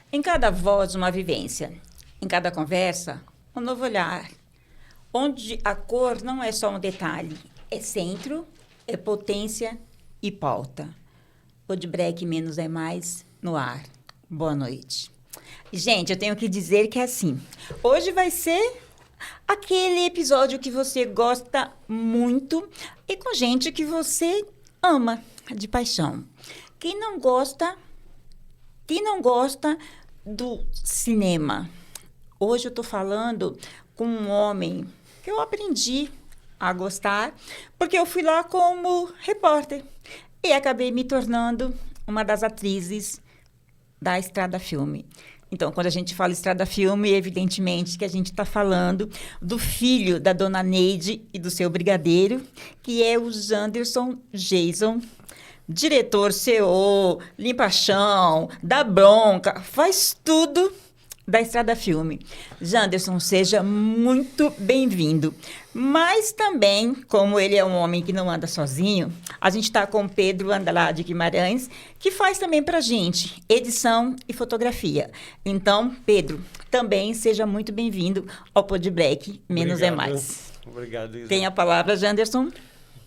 Em cada voz, uma vivência. Em cada conversa, um novo olhar. Onde a cor não é só um detalhe, é centro, é potência e pauta. Podbreak menos é mais no ar. Boa noite. Gente, eu tenho que dizer que é assim. Hoje vai ser aquele episódio que você gosta muito e com gente que você ama de paixão. Quem não gosta do cinema? Hoje eu estou falando com um homem que eu aprendi a gostar, porque eu fui lá como repórter e acabei me tornando uma das atrizes da Estrada Filme. Então, quando a gente fala Estrada Filme, evidentemente que a gente está falando do filho da dona Neide e do seu brigadeiro, que é o Janderson Jason, diretor, CEO, limpa-chão, dá bronca, faz tudo da Estrada Filme. Janderson, seja muito bem-vindo. Mas também, como ele é um homem que não anda sozinho, a gente está com o Pedro Andrade Guimarães, que faz também para a gente edição e fotografia. Então, Pedro, também seja muito bem-vindo ao Podbreak Menos é Mais. Obrigado, Isa. Tem a palavra, Janderson.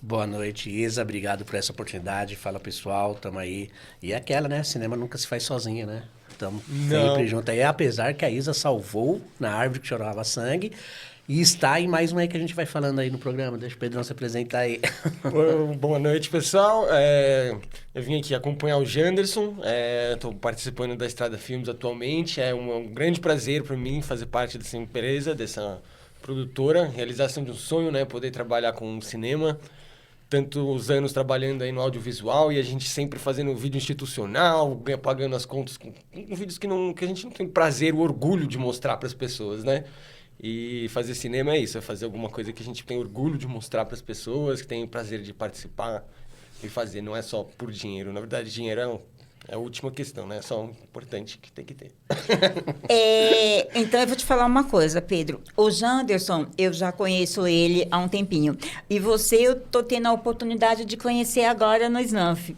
Boa noite, Isa. Obrigado por essa oportunidade. Fala, pessoal. Tamo aí. E é aquela, né? Cinema nunca se faz sozinha, né? Estamos sempre juntos aí. Apesar que a Isa salvou na árvore que chorava sangue. E está em mais uma aí que a gente vai falando aí no programa. Deixa o Pedrão se apresentar aí. Boa noite, pessoal. Eu vim aqui acompanhar o Janderson. Estou participando da Estrada Filmes atualmente. É um grande prazer para mim fazer parte dessa empresa, dessa produtora. Realização de um sonho, né? Poder trabalhar com cinema. Tantos anos trabalhando aí no audiovisual e a gente sempre fazendo vídeo institucional, pagando as contas com vídeos que a gente não tem prazer, o orgulho de mostrar para as pessoas, né? E fazer cinema é isso, é fazer alguma coisa que a gente tem orgulho de mostrar para as pessoas, que tem o prazer de participar e fazer, não é só por dinheiro. Na verdade, dinheiro é a última questão, né? É só um importante que tem que ter. Então, eu vou te falar uma coisa, Pedro. O Janderson, eu já conheço ele há um tempinho. E você, eu tô tendo a oportunidade de conhecer agora no Snanf.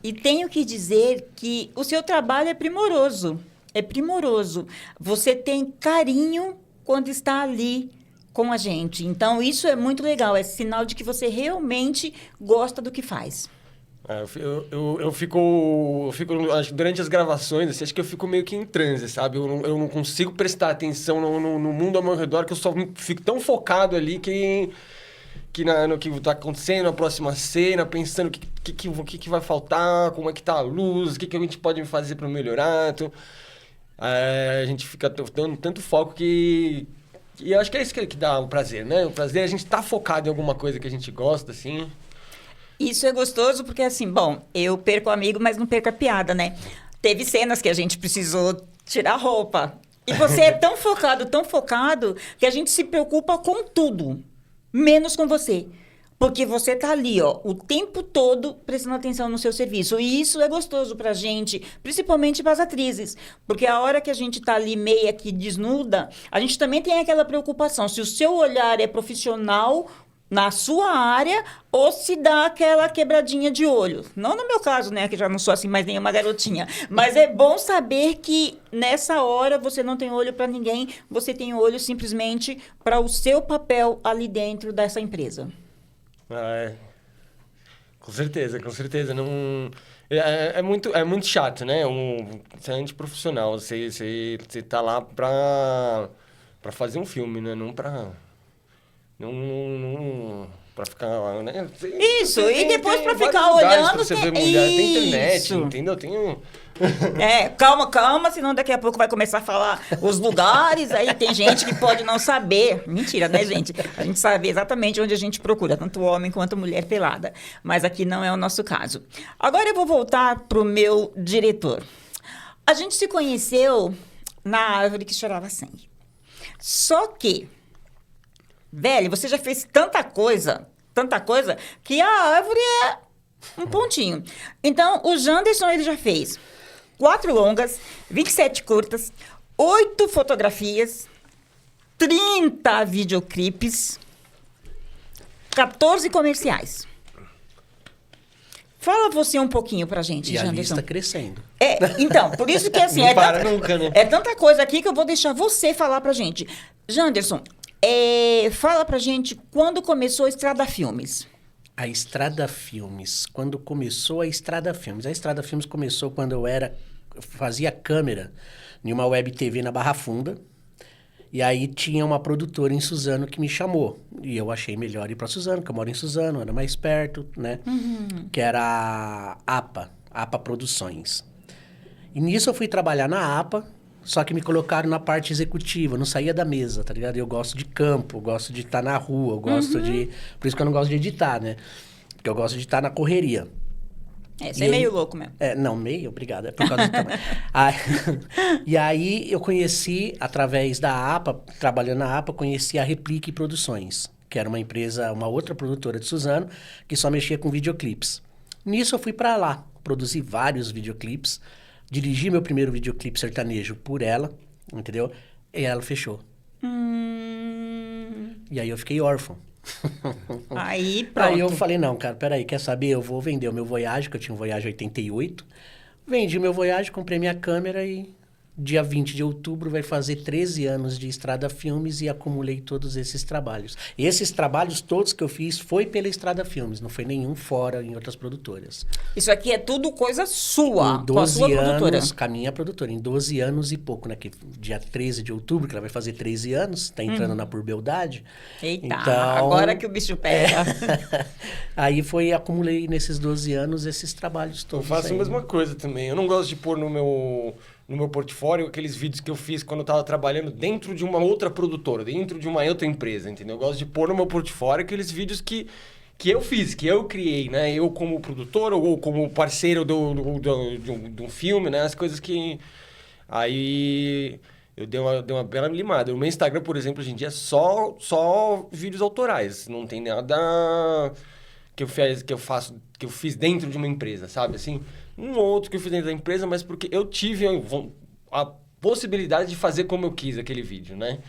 E tenho que dizer que o seu trabalho é primoroso. É primoroso. Você tem carinho quando está ali com a gente. Então, isso é muito legal. É sinal de que você realmente gosta do que faz. Eu fico durante as gravações, assim, acho que eu fico meio que em transe, sabe? Eu não consigo prestar atenção no mundo ao meu redor, que eu só fico tão focado ali no que está acontecendo, na próxima cena, pensando o que vai faltar, como é que tá a luz, o que a gente pode fazer para melhorar. Então, a gente fica dando tanto foco que... E eu acho que é isso que dá o prazer, né? O prazer é a gente estar focado em alguma coisa que a gente gosta, assim... Isso é gostoso porque, assim, bom, eu perco o amigo, mas não perco a piada, né? Teve cenas que a gente precisou tirar roupa. E você é tão focado, que a gente se preocupa com tudo, menos com você. Porque você tá ali, ó, o tempo todo prestando atenção no seu serviço. E isso é gostoso pra gente, principalmente para as atrizes. Porque a hora que a gente tá ali meia que desnuda, a gente também tem aquela preocupação. Se o seu olhar é profissional na sua área, ou se dá aquela quebradinha de olho. Não no meu caso, né, que já não sou assim mais nenhuma garotinha. Mas é bom saber que nessa hora você não tem olho para ninguém, você tem olho simplesmente para o seu papel ali dentro dessa empresa. Com certeza. Não... É muito chato, né? Você é antiprofissional. Você tá lá pra fazer um filme, né? Não pra... Não pra ficar, né? Isso, e depois pra ficar olhando... Pra você ver mulher, tem internet, entendeu? Calma, senão daqui a pouco vai começar a falar os lugares, aí tem gente que pode não saber. Mentira, né, gente? A gente sabe exatamente onde a gente procura, tanto homem quanto mulher pelada. Mas aqui não é o nosso caso. Agora eu vou voltar pro meu diretor. A gente se conheceu na árvore que chorava sangue. Só que... Velho, você já fez tanta coisa, que a árvore é um pontinho. Então, o Janderson, ele já fez 4 longas, 27 curtas, 8 fotografias, 30 videoclipes, 14 comerciais. Fala você um pouquinho pra gente, E a Janderson. lista crescendo. Então, por isso que assim, Não para nunca, né? é tanta coisa aqui que eu vou deixar você falar pra gente. Janderson, fala pra gente quando começou a Estrada Filmes. A Estrada Filmes. Quando começou a Estrada Filmes? A Estrada Filmes começou quando eu fazia câmera em uma web TV na Barra Funda. E aí tinha uma produtora em Suzano que me chamou. E eu achei melhor ir para Suzano, porque eu moro em Suzano, era mais perto, né? Que era a APA Produções. E nisso eu fui trabalhar na APA, só que me colocaram na parte executiva, eu não saía da mesa, tá ligado? Eu gosto de campo, eu gosto de estar na rua, eu gosto de... Por isso que eu não gosto de editar, né? Porque eu gosto de estar na correria. Você é meio louco mesmo. Não, meio, obrigado. É por causa do tamanho. E aí eu conheci, através da APA, trabalhando na APA, conheci a Replique Produções, que era uma empresa, uma outra produtora de Suzano, que só mexia com videoclipes. Nisso eu fui para lá, produzi vários videoclipes, dirigi meu primeiro videoclipe sertanejo por ela, entendeu? E ela fechou. E aí eu fiquei órfão. Aí, pronto. Aí eu falei, não, cara, peraí, quer saber? Eu vou vender o meu Voyage, que eu tinha um Voyage 88. Vendi o meu Voyage, comprei minha câmera e dia 20 de outubro vai fazer 13 anos de Estrada Filmes e acumulei todos esses trabalhos. E esses trabalhos todos que eu fiz foi pela Estrada Filmes, não foi nenhum fora em outras produtoras. Isso aqui é tudo coisa sua, Em com a sua produtora. com a minha produtora, em 12 anos e pouco, né? Que dia 13 de outubro, que ela vai fazer 13 anos, tá entrando na Purbeldade. Eita, Então, agora que o bicho pega. Aí acumulei nesses 12 anos esses trabalhos Eu todos. faço a aí. mesma coisa também. Eu não gosto de pôr no meu portfólio aqueles vídeos que eu fiz quando eu tava trabalhando dentro de uma outra produtora, dentro de uma outra empresa, entendeu? Eu gosto de pôr no meu portfólio aqueles vídeos que eu fiz, que eu criei, né? Eu como produtor ou como parceiro de um filme, né? As coisas que... Aí eu dei uma bela limada. O meu Instagram, por exemplo, hoje em dia é só vídeos autorais. Não tem nada que eu fiz dentro de uma empresa, sabe? Assim, um ou outro que eu fiz dentro da empresa, mas porque eu tive a possibilidade de fazer como eu quis aquele vídeo, né?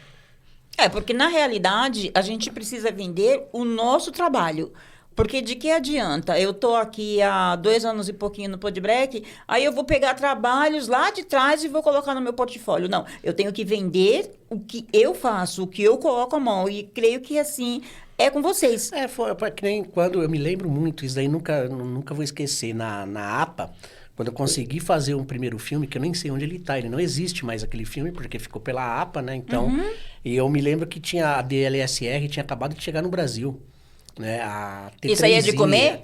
Porque na realidade a gente precisa vender o nosso trabalho. Porque de que adianta? Eu tô aqui há 2 anos e pouquinho no Podbreak, aí eu vou pegar trabalhos lá de trás e vou colocar no meu portfólio. Não, eu tenho que vender o que eu faço, o que eu coloco a mão. E creio que assim é com vocês. Foi que nem quando eu me lembro muito, isso daí nunca vou esquecer, na APA, quando eu consegui fazer um primeiro filme, que eu nem sei onde ele tá, ele não existe mais aquele filme, porque ficou pela APA, né? Então, e eu me lembro que a DLSR tinha acabado de chegar no Brasil. Né? Isso aí é de comer?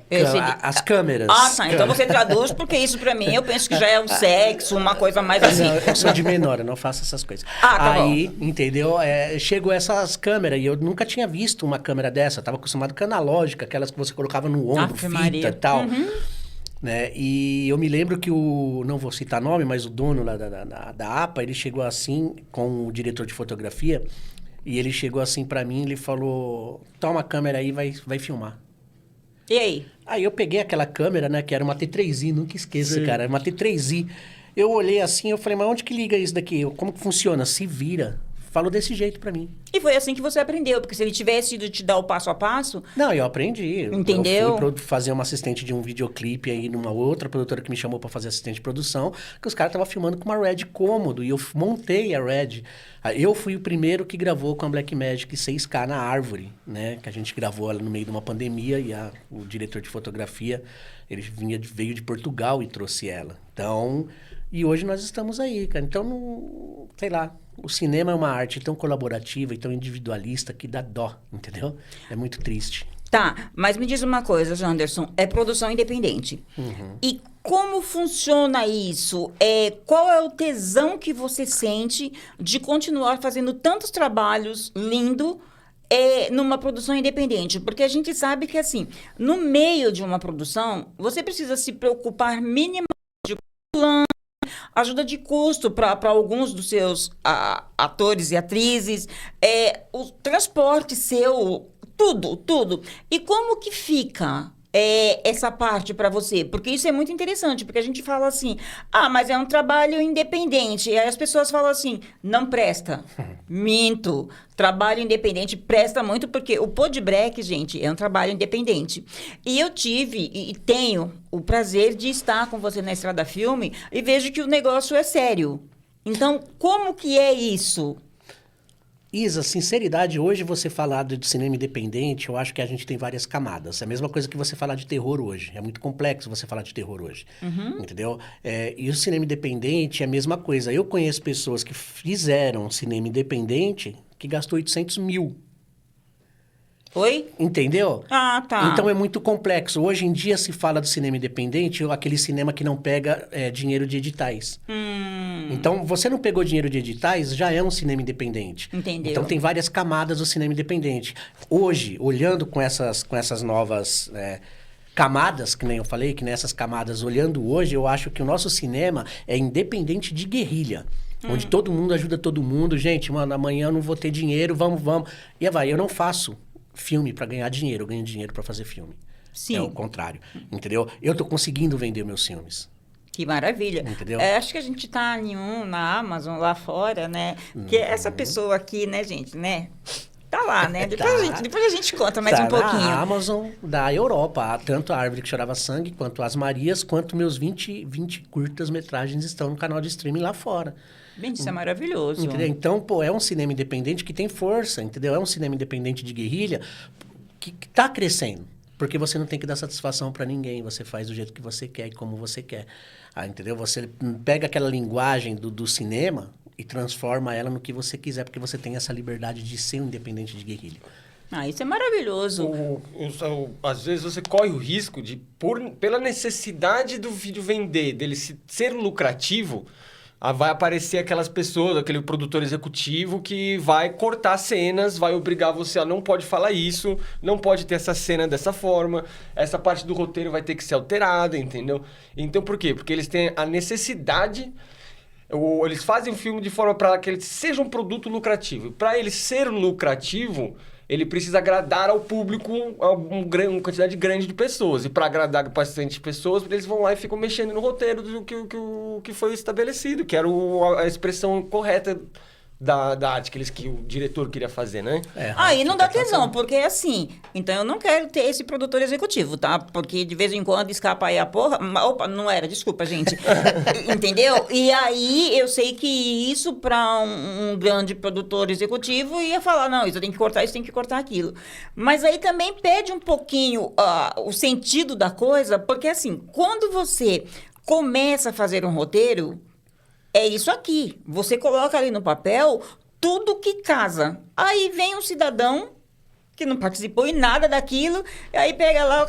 As câmeras. Tá. Então você traduz, porque isso pra mim, eu penso que já é um sexo, uma coisa mais assim. Não, eu sou de menor, eu não faço essas coisas. Tá aí, bom. entendeu? Chegou essas câmeras e eu nunca tinha visto uma câmera dessa. Eu tava acostumado com analógica, aquelas que você colocava no ombro, fita e tal. Né? E eu me lembro que não vou citar nome, mas o dono lá da APA, ele chegou assim com o diretor de fotografia. E ele chegou assim pra mim, ele falou, toma a câmera aí, vai filmar. E aí? Aí eu peguei aquela câmera, né, que era uma T3i, nunca esqueça, cara, era uma T3i. Eu olhei assim, eu falei, mas onde que liga isso daqui? Como que funciona? Se vira. Falou desse jeito pra mim. E foi assim que você aprendeu, porque se ele tivesse ido te dar o passo a passo... Não, eu aprendi. Entendeu? Eu fui fazer uma assistente de um videoclipe aí numa outra produtora que me chamou pra fazer assistente de produção, que os caras estavam filmando com uma Red cômodo, e eu montei a Red. Eu fui o primeiro que gravou com a Blackmagic 6K na árvore, né? Que a gente gravou ela no meio de uma pandemia, e o diretor de fotografia, ele veio de Portugal e trouxe ela. Então... E hoje nós estamos aí, cara. Então, sei lá, o cinema é uma arte tão colaborativa e tão individualista que dá dó, entendeu? É muito triste. Tá, mas me diz uma coisa, Janderson, é produção independente. E como funciona isso? Qual é o tesão que você sente de continuar fazendo tantos trabalhos lindos numa produção independente? Porque a gente sabe que, assim, no meio de uma produção, você precisa se preocupar minimamente com plano, ajuda de custo para alguns dos seus atores e atrizes, o transporte seu, tudo. E como que fica essa parte para você? Porque isso é muito interessante, porque a gente fala assim, mas é um trabalho independente. E aí as pessoas falam assim, não presta. Minto. Trabalho independente presta muito, porque o Podbreak, gente, é um trabalho independente. E eu tive e tenho o prazer de estar com você na Estrada Filme e vejo que o negócio é sério. Então, como que é isso? Isa, sinceridade, hoje você falar de cinema independente, eu acho que a gente tem várias camadas. É a mesma coisa que você falar de terror hoje. É muito complexo você falar de terror hoje. Entendeu? E o cinema independente é a mesma coisa. Eu conheço pessoas que fizeram cinema independente que gastou 800 mil. Oi? Entendeu? Tá. Então é muito complexo. Hoje em dia se fala do cinema independente, aquele cinema que não pega dinheiro de editais. Então, você não pegou dinheiro de editais, já é um cinema independente. Entendeu? Então, tem várias camadas do cinema independente. Hoje, olhando com essas novas camadas, que nem eu falei, que nessas camadas, olhando hoje, eu acho que o nosso cinema é independente de guerrilha. Onde todo mundo ajuda todo mundo. Gente, mano, amanhã eu não vou ter dinheiro, vamos. E vai, eu não faço filme para ganhar dinheiro, eu ganho dinheiro para fazer filme. Sim. É o contrário, entendeu? Eu tô conseguindo vender meus filmes. Que maravilha. Entendeu? Acho que a gente tá em na Amazon, lá fora, né? Porque essa pessoa aqui, né, gente, né? Tá lá, né? Depois a gente conta mais um pouquinho. Na Amazon da Europa, tanto a Árvore que Chorava Sangue, quanto As Marias, quanto meus 20 curtas-metragens estão no canal de streaming lá fora. Bem, isso é maravilhoso. Entendeu? Então, é um cinema independente que tem força, entendeu? É um cinema independente de guerrilha que tá crescendo. Porque você não tem que dar satisfação para ninguém. Você faz do jeito que você quer e como você quer. Entendeu? Você pega aquela linguagem do cinema e transforma ela no que você quiser, porque você tem essa liberdade de ser um independente de guerrilha. Isso é maravilhoso. Às vezes você corre o risco de, pela necessidade do vídeo vender, dele ser lucrativo, vai aparecer aquelas pessoas, aquele produtor executivo que vai cortar cenas, vai obrigar você a não pode falar isso, não pode ter essa cena dessa forma, essa parte do roteiro vai ter que ser alterada, entendeu? Então por quê? Porque eles têm a necessidade, eles fazem o filme de forma para que ele seja um produto lucrativo. Para ele ser lucrativo, ele precisa agradar ao público uma quantidade grande de pessoas. E para agradar bastante pessoas, eles vão lá e ficam mexendo no roteiro do que foi estabelecido, que era a expressão correta da arte que o diretor queria fazer, né? Aí não dá tesão, porque é assim. Então eu não quero ter esse produtor executivo, tá? Porque de vez em quando escapa aí a porra. Opa, não era, desculpa, gente. Entendeu? E aí eu sei que isso para um grande produtor executivo ia falar: não, isso tem que cortar, isso tem que cortar aquilo. Mas aí também perde um pouquinho o sentido da coisa, porque assim, quando você começa a fazer um roteiro. É isso aqui. Você coloca ali no papel tudo que casa. Aí vem um cidadão que não participou em nada daquilo, e aí pega lá,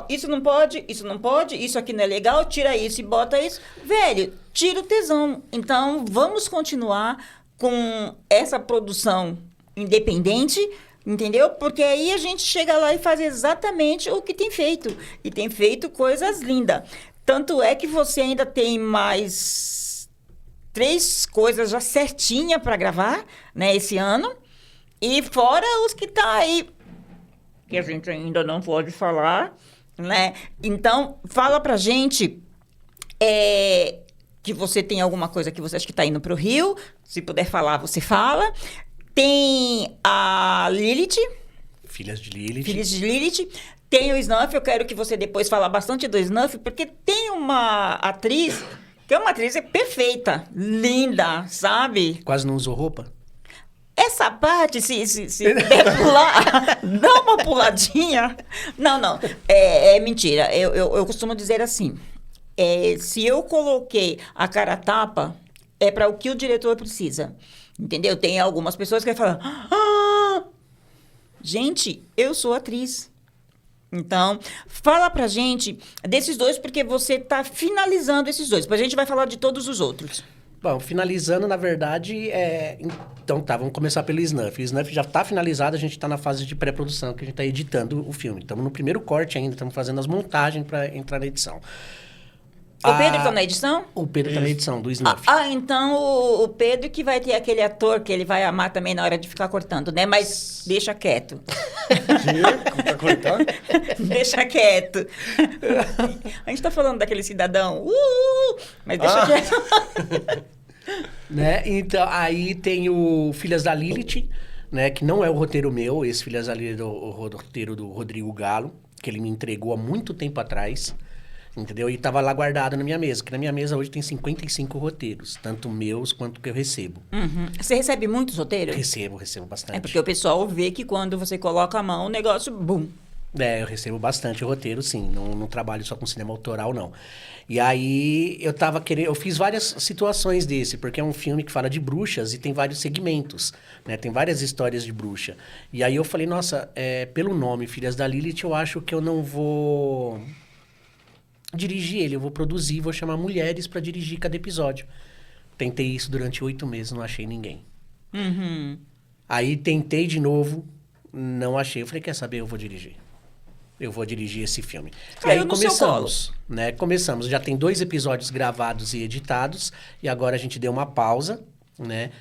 isso não pode, isso aqui não é legal, tira isso e bota isso. Velho, tira o tesão. Então, vamos continuar com essa produção independente, entendeu? Porque aí a gente chega lá e faz exatamente o que tem feito. E tem feito coisas lindas. Tanto é que você ainda tem mais 3 coisas já certinha para gravar, né, esse ano. E fora os que tá aí, que a gente ainda não pode falar, né? Então, fala pra gente que você tem alguma coisa que você acha que tá indo pro Rio. Se puder falar, você fala. Tem a Lilith. Filhas de Lilith. Filhas de Lilith. Tem o Snuff. Eu quero que você depois fale bastante do Snuff, porque tem uma atriz... que é uma atriz perfeita, linda, sabe? Quase não usou roupa? Essa parte, se puder pular, dá uma puladinha. Não. É mentira. Eu costumo dizer assim, se eu coloquei a cara a tapa, é para o que o diretor precisa. Entendeu? Tem algumas pessoas que falam, gente, eu sou atriz. Então, fala pra gente desses 2, porque você tá finalizando esses 2. Depois a gente vai falar de todos os outros. Bom, finalizando, na verdade, então tá, vamos começar pelo Snuff. O Snuff já tá finalizado, a gente tá na fase de pré-produção, que a gente tá editando o filme. Estamos no primeiro corte ainda, estamos fazendo as montagens para entrar na edição. O Pedro tá na edição? O Pedro tá na edição, do Snuff. Então o Pedro que vai ter aquele ator que ele vai amar também na hora de ficar cortando, né? Mas deixa quieto. Tá cortando? Deixa quieto. A gente tá falando daquele cidadão. Mas deixa quieto. Né? Então, aí tem o Filhas da Lilith, né? Que não é o roteiro meu. Esse Filhas da Lilith é o roteiro do Rodrigo Galo, que ele me entregou há muito tempo atrás. Entendeu? E tava lá guardado na minha mesa. Que na minha mesa hoje tem 55 roteiros. Tanto meus quanto que eu recebo. Uhum. Você recebe muitos roteiros? Recebo bastante. É porque o pessoal vê que quando você coloca a mão, o negócio, bum. Eu recebo bastante roteiro, sim. Não trabalho só com cinema autoral, não. E aí, eu fiz várias situações desse, porque é um filme que fala de bruxas e tem vários segmentos, né? Tem várias histórias de bruxa. E aí eu falei, nossa, pelo nome Filhas da Lilith, eu acho que eu não vou dirigir ele, eu vou produzir, vou chamar mulheres para dirigir cada episódio. Tentei isso durante 8 meses, não achei ninguém. Uhum. Aí tentei de novo, não achei. Eu falei, quer saber, eu vou dirigir. Eu vou dirigir esse filme. E aí começamos, né? Começamos. Já tem 2 episódios gravados e editados. E agora a gente deu uma pausa, né?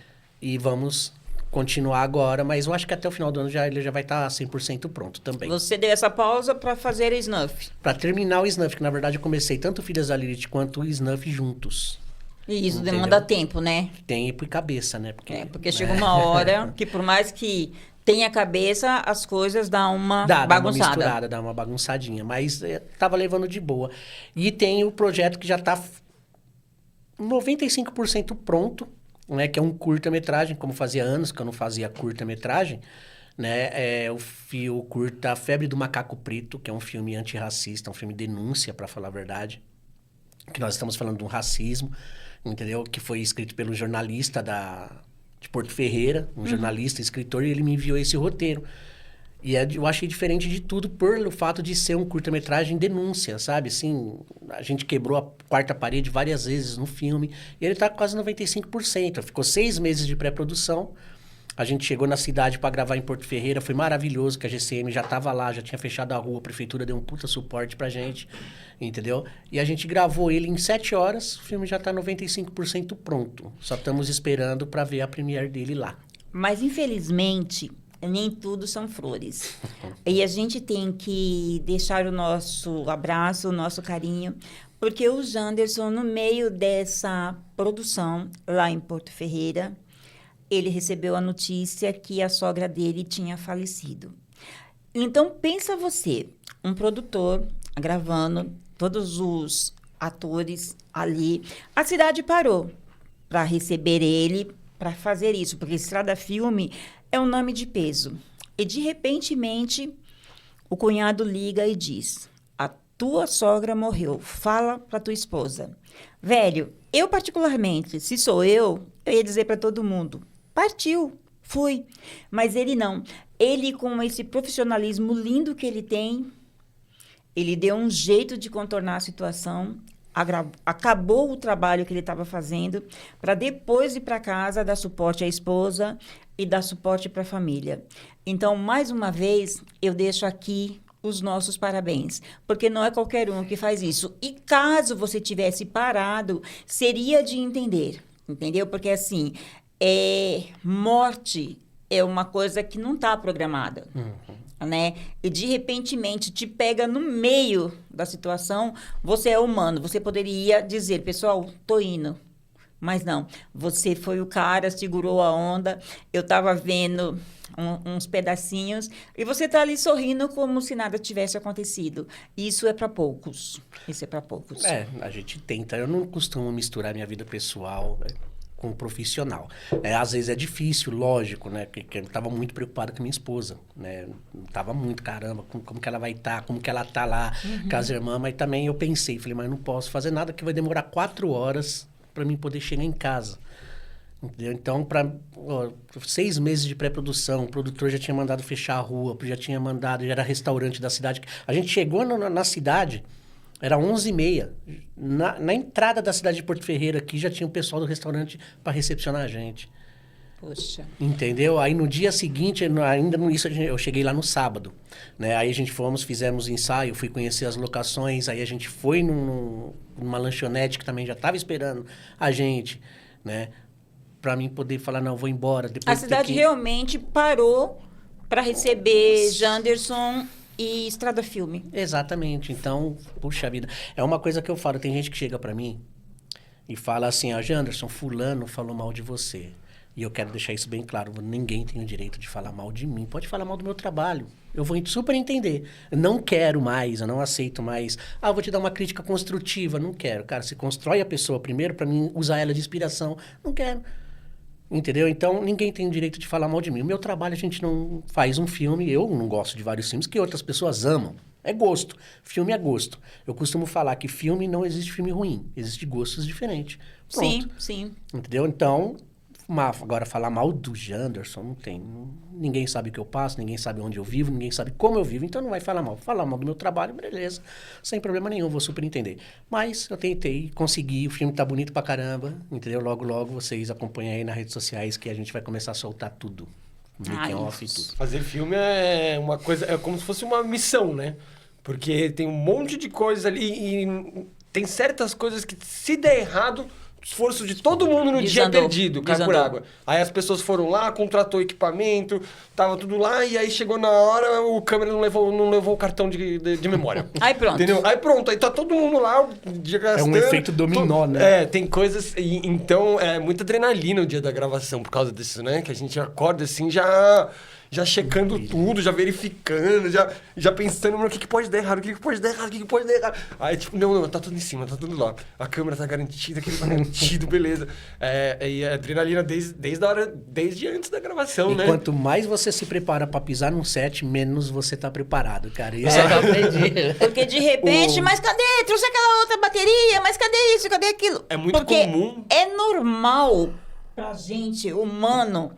E vamos continuar agora. Mas eu acho que até o final do ano ele já vai estar 100% pronto também. Você deu essa pausa para fazer Snuff. Para terminar o Snuff, que na verdade eu comecei tanto Filhas da Lilith quanto o Snuff juntos. E isso Entendeu? demanda tempo, né? Tempo e cabeça, né? Porque chega uma hora que por mais que tenha cabeça, as coisas dão uma bagunçada. Dá uma misturada, dá uma bagunçadinha. Mas tava levando de boa. E tem o projeto que já tá 95% pronto, né? Que é um curta-metragem, como fazia anos que eu não fazia curta-metragem, né? O curta Febre do Macaco Preto, que é um filme antirracista, um filme denúncia, para falar a verdade. Que nós estamos falando de um racismo, entendeu? Que foi escrito pelo jornalista de Porto Ferreira, um jornalista, escritor, e ele me enviou esse roteiro. E eu achei diferente de tudo pelo fato de ser um curta-metragem denúncia, sabe? Assim, a gente quebrou a 4ª parede várias vezes no filme, e ele tá quase 95%. Ficou 6 meses de pré-produção. A gente chegou na cidade para gravar em Porto Ferreira, foi maravilhoso, que a GCM já tava lá, já tinha fechado a rua, a prefeitura deu um puta suporte pra gente, entendeu? E a gente gravou ele em 7 horas, o filme já tá 95% pronto. Só estamos esperando para ver a premiere dele lá. Mas, infelizmente, nem tudo são flores. E a gente tem que deixar o nosso abraço, o nosso carinho, porque o Janderson, no meio dessa produção lá em Porto Ferreira, ele recebeu a notícia que a sogra dele tinha falecido. Então, pensa você, um produtor gravando, todos os atores ali. A cidade parou para receber ele, para fazer isso, porque Estrada Filme é um nome de peso. E, de repentemente, o cunhado liga e diz, a tua sogra morreu, fala para tua esposa. Velho, eu particularmente, se sou eu ia dizer para todo mundo, partiu, fui. Mas ele não. Ele, com esse profissionalismo lindo que ele tem, ele deu um jeito de contornar a situação, acabou o trabalho que ele estava fazendo, para depois ir para casa dar suporte à esposa e dar suporte para a família. Então, mais uma vez, eu deixo aqui os nossos parabéns, porque não é qualquer um que faz isso. E caso você tivesse parado, seria de entender, entendeu? Porque, assim, morte é uma coisa que não está programada, né? E, de repentemente, te pega no meio da situação, você é humano, você poderia dizer, pessoal, tô indo. Mas não, você foi o cara, segurou a onda, eu estava vendo uns pedacinhos, e você está ali sorrindo como se nada tivesse acontecido. Isso é para poucos. Isso é para poucos. A gente tenta. Eu não costumo misturar minha vida pessoal, né, com o profissional. Às vezes é difícil, lógico, né? Porque eu estava muito preocupado com a minha esposa, né? Tava muito, caramba, como que ela vai estar, como que ela tá lá com as irmãs, mas também eu pensei, falei, mas eu não posso fazer nada que vai demorar 4 horas para mim poder chegar em casa. Entendeu? Então, 6 meses de pré-produção, o produtor já tinha mandado fechar a rua, já era restaurante da cidade. A gente chegou na cidade, era 11h30. Na entrada da cidade de Porto Ferreira aqui, já tinha o pessoal do restaurante para recepcionar a gente. Poxa. Entendeu? Aí no dia seguinte, ainda no isso, eu cheguei lá no sábado, né? Aí a gente fizemos ensaio, fui conhecer as locações, aí a gente foi numa lanchonete que também já estava esperando a gente, né? Pra mim poder falar, não, vou embora. Depois A cidade realmente parou para receber Janderson e Estrada Filme. Exatamente. Então, puxa vida. É uma coisa que eu falo, tem gente que chega pra mim e fala assim, Janderson, fulano falou mal de você. E eu quero deixar isso bem claro, ninguém tem o direito de falar mal de mim. Pode falar mal do meu trabalho. Eu vou super entender. Eu não quero mais, eu não aceito mais. Vou te dar uma crítica construtiva. Não quero. Cara, se constrói a pessoa primeiro pra mim usar ela de inspiração. Não quero. Entendeu? Então, ninguém tem o direito de falar mal de mim. O meu trabalho, a gente não faz um filme. Eu não gosto de vários filmes que outras pessoas amam. É gosto. Filme é gosto. Eu costumo falar que filme não existe filme ruim. Existe gostos diferentes. Pronto. Sim, sim. Entendeu? Então, agora falar mal do Janderson, não tem. Ninguém sabe o que eu passo, ninguém sabe onde eu vivo, ninguém sabe como eu vivo, então não vai falar mal. Falar mal do meu trabalho, beleza. Sem problema nenhum, vou super entender. Mas eu tentei, consegui, o filme tá bonito pra caramba, entendeu? Logo, logo vocês acompanham aí nas redes sociais que a gente vai começar a soltar tudo. Making off e tudo. Fazer filme é uma coisa, é como se fosse uma missão, né? Porque tem um monte de coisas ali e tem certas coisas que se der errado, esforço de todo mundo no dia perdido, cai por água. Aí as pessoas foram lá, contratou equipamento, tava tudo lá, e aí chegou na hora, o câmera não levou o cartão de memória. Aí pronto. Entendeu? Aí pronto, aí tá todo mundo lá, gastando. É um efeito dominó, né? Tem coisas... então, é muita adrenalina o dia da gravação por causa disso, né? Que a gente acorda assim, já checando tudo, já verificando, já pensando no que pode dar errado, o que pode dar errado, o que pode dar errado. Aí, tipo, não, tá tudo em cima, tá tudo lá. A câmera tá garantida, aquilo tá garantido, beleza. E a adrenalina desde antes da gravação, né? E quanto mais você se prepara pra pisar num set, menos você tá preparado, cara. Isso eu aprendi. Porque de repente, mas cadê? Trouxe aquela outra bateria, mas cadê isso, cadê aquilo? É muito comum. É normal pra gente, humano...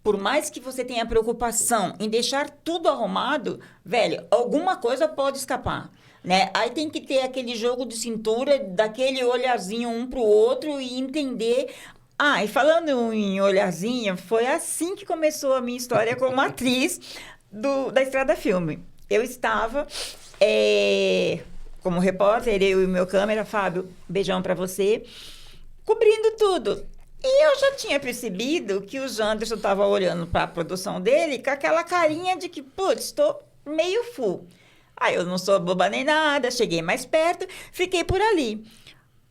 Por mais que você tenha preocupação em deixar tudo arrumado, velho, alguma coisa pode escapar, né? Aí tem que ter aquele jogo de cintura, daquele olharzinho um pro outro e entender... E falando em olharzinho, foi assim que começou a minha história como atriz da Estrada Filme. Eu estava como repórter, eu e o meu câmera, Fábio, beijão pra você, cobrindo tudo. E eu já tinha percebido que o Janderson estava olhando para a produção dele com aquela carinha de que, putz, estou meio full. Aí eu não sou boba nem nada, cheguei mais perto, fiquei por ali.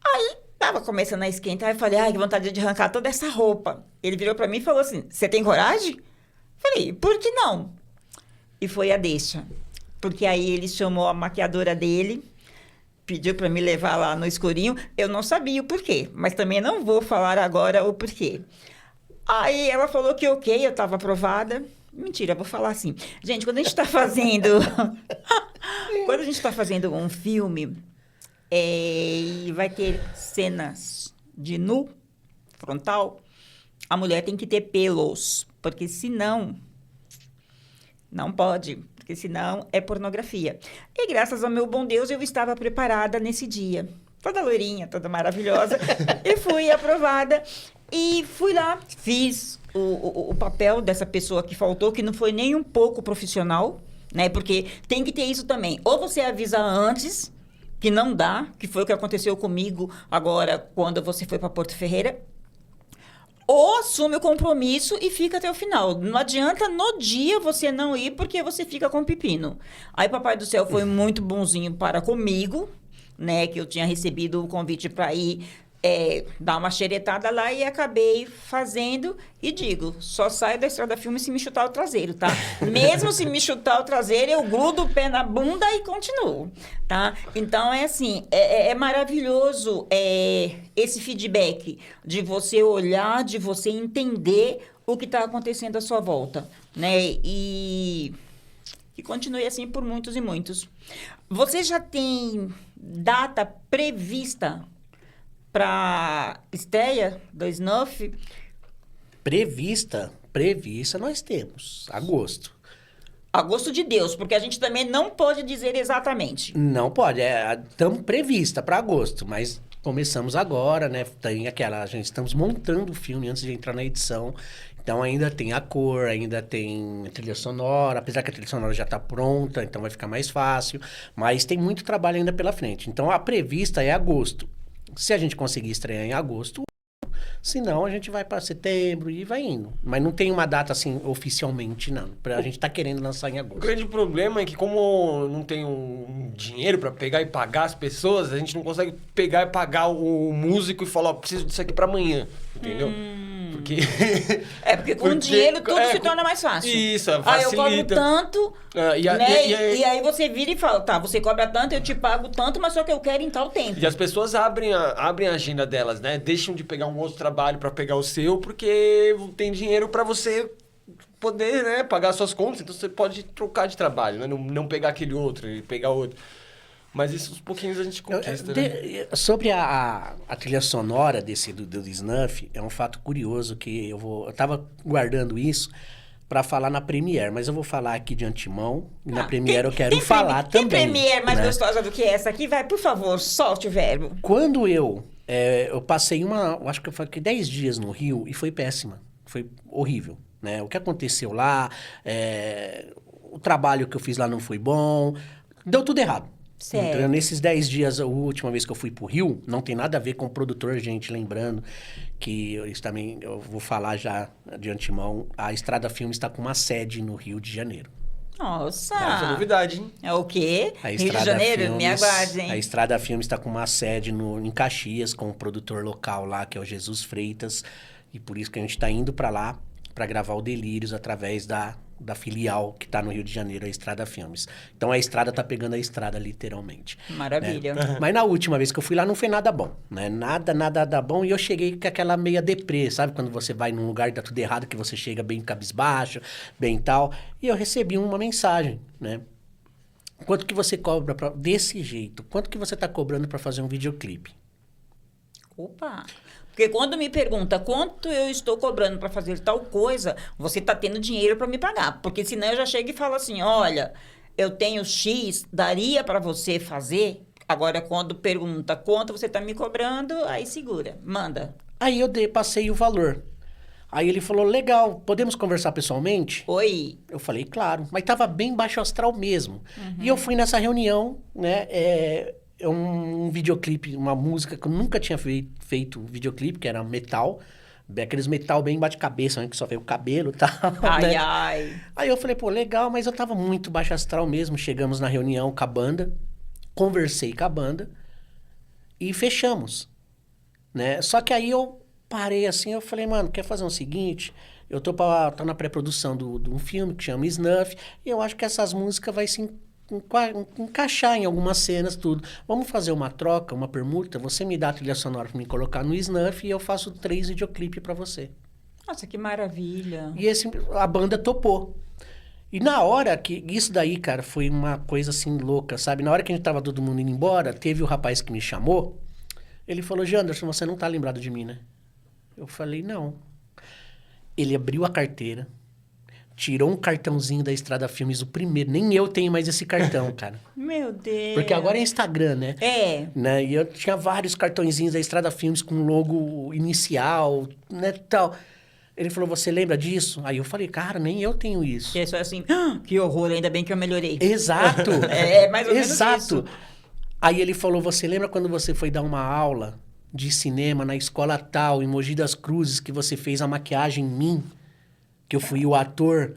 Aí estava começando a esquentar, eu falei, que vontade de arrancar toda essa roupa. Ele virou para mim e falou assim, você tem coragem? Falei, por que não? E foi a deixa. Porque aí ele chamou a maquiadora dele, pediu para me levar lá no escurinho. Eu não sabia o porquê, mas também não vou falar agora o porquê. Aí ela falou que ok, eu estava aprovada. Mentira, vou falar assim. Gente, quando a gente está fazendo... quando a gente está fazendo um filme, e vai ter cenas de nu, frontal, a mulher tem que ter pelos, porque senão... não pode, porque senão é pornografia. E graças ao meu bom Deus, eu estava preparada nesse dia. Toda loirinha, toda maravilhosa. E fui aprovada. E fui lá, fiz o papel dessa pessoa que faltou, que não foi nem um pouco profissional, né? Porque tem que ter isso também. Ou você avisa antes, que não dá, que foi o que aconteceu comigo agora, quando você foi para Porto Ferreira. Ou assume o compromisso e fica até o final. Não adianta no dia você não ir, porque você fica com pepino. Aí Papai do Céu foi muito bonzinho para comigo, né? Que eu tinha recebido o convite para ir dar uma xeretada lá e acabei fazendo. E digo, só saio da Estrada Filme se me chutar o traseiro, tá? Mesmo se me chutar o traseiro, eu grudo o pé na bunda e continuo, tá? Então, é assim, é maravilhoso esse feedback de você olhar, de você entender o que está acontecendo à sua volta, né? E que continue assim por muitos e muitos. Você já tem data prevista para estreia do Snuff? Prevista nós temos. Agosto. Agosto de Deus, porque a gente também não pode dizer exatamente. Não pode, estamos prevista para agosto, mas começamos agora, né? Tem aquela, estamos montando o filme antes de entrar na edição. Então ainda tem a cor, ainda tem a trilha sonora, apesar que a trilha sonora já está pronta, então vai ficar mais fácil, mas tem muito trabalho ainda pela frente. Então a prevista é agosto. Se a gente conseguir estrear em agosto, senão a gente vai para setembro e vai indo. Mas não tem uma data assim oficialmente, não. A gente tá querendo lançar em O agosto. grande problema é que como não tem um dinheiro pra pegar e pagar as pessoas, a gente não consegue pegar e pagar o músico e falar, ó, preciso disso aqui pra amanhã, entendeu? Porque... Porque com dinheiro tudo se torna mais fácil. Isso, Ah, eu cobro facilita. tanto, E aí você vira e fala, tá, você cobra tanto, eu te pago tanto, mas só que eu quero em tal tempo. E as pessoas abrem a agenda delas, né? Deixam de pegar um outro trabalho pra pegar o seu, porque tem dinheiro pra você poder, né, pagar suas contas. Então você pode trocar de trabalho, né? Não pegar aquele outro e pegar outro. Mas isso aos pouquinhos a gente conquista, né? Sobre a trilha sonora do Snuff, é um fato curioso que eu tava guardando isso para falar na Premiere, mas eu vou falar aqui de antemão, e na Premiere eu quero falar também. Tem Premiere mais né? gostosa do que essa aqui? Vai, por favor, solte o verbo. Quando eu passei acho que eu fiquei 10 dias no Rio e foi péssima, foi horrível, né? O que aconteceu lá, o trabalho que eu fiz lá não foi bom, deu tudo errado. Certo. Então, nesses 10 dias, a última vez que eu fui pro Rio, não tem nada a ver com o produtor, gente, lembrando que isso também, eu vou falar já de antemão, a Estrada Filme está com uma sede no Rio de Janeiro. Nossa! Essa é novidade, hein? É o quê? A Rio de Estrada Janeiro? Filmes, Me aguarde, hein? A Estrada Filme está com uma sede em Caxias, com um produtor local lá, que é o Jesus Freitas, e por isso que a gente está indo para lá, para gravar o Delírios através da filial que está no Rio de Janeiro, a Estrada Filmes. Então a estrada tá pegando a estrada, literalmente. Maravilha. Né? Mas na última vez que eu fui lá, não foi nada bom, né? Nada bom. E eu cheguei com aquela meia deprê, sabe? Quando você vai num lugar e tá tudo errado, que você chega bem cabisbaixo, bem tal. E eu recebi uma mensagem, né? Quanto que você cobra desse jeito? Quanto que você tá cobrando para fazer um videoclipe? Opa! Porque quando me pergunta quanto eu estou cobrando para fazer tal coisa, você está tendo dinheiro para me pagar. Porque senão eu já chego e falo assim, olha, eu tenho X, daria para você fazer? Agora, quando pergunta quanto você está me cobrando, aí segura, manda. Aí eu passei o valor. Aí ele falou, legal, podemos conversar pessoalmente? Oi. Eu falei, claro, mas tava bem baixo astral mesmo. E eu fui nessa reunião, né? Um videoclipe, uma música que eu nunca tinha feito videoclipe, que era metal. Aqueles metal bem bate-cabeça, né? Que só veio o cabelo e tal. Ai, né? ai. Aí eu falei, pô, legal, mas eu tava muito baixo astral mesmo. Chegamos na reunião com a banda, conversei com a banda e fechamos, né? Só que aí eu parei assim, eu falei, mano, quer fazer o seguinte? Eu tô na pré-produção de um filme que chama Snuff, e eu acho que essas músicas vai se encaixar em algumas cenas, tudo. Vamos fazer uma troca, uma permuta? Você me dá a trilha sonora pra me colocar no Snuff e eu faço 3 videoclipes pra você. Nossa, que maravilha. E a banda topou. E na hora que... Isso daí, cara, foi uma coisa assim louca, sabe? Na hora que a gente tava todo mundo indo embora, teve o rapaz que me chamou, ele falou, Janderson, você não tá lembrado de mim, né? Eu falei, não. Ele abriu a carteira, tirou um cartãozinho da Estrada Filmes, o primeiro. Nem eu tenho mais esse cartão, cara. Meu Deus. Porque agora é Instagram, né? É. Né? E eu tinha vários cartõezinhos da Estrada Filmes com logo inicial, né, tal. Ele falou, você lembra disso? Aí eu falei, cara, nem eu tenho isso. Que é só assim, que horror, ainda bem que eu melhorei. Exato. É mais ou menos Exato. isso. Aí ele falou, você lembra quando você foi dar uma aula de cinema na escola tal, em Mogi das Cruzes, que você fez a maquiagem em mim? Que eu fui o ator.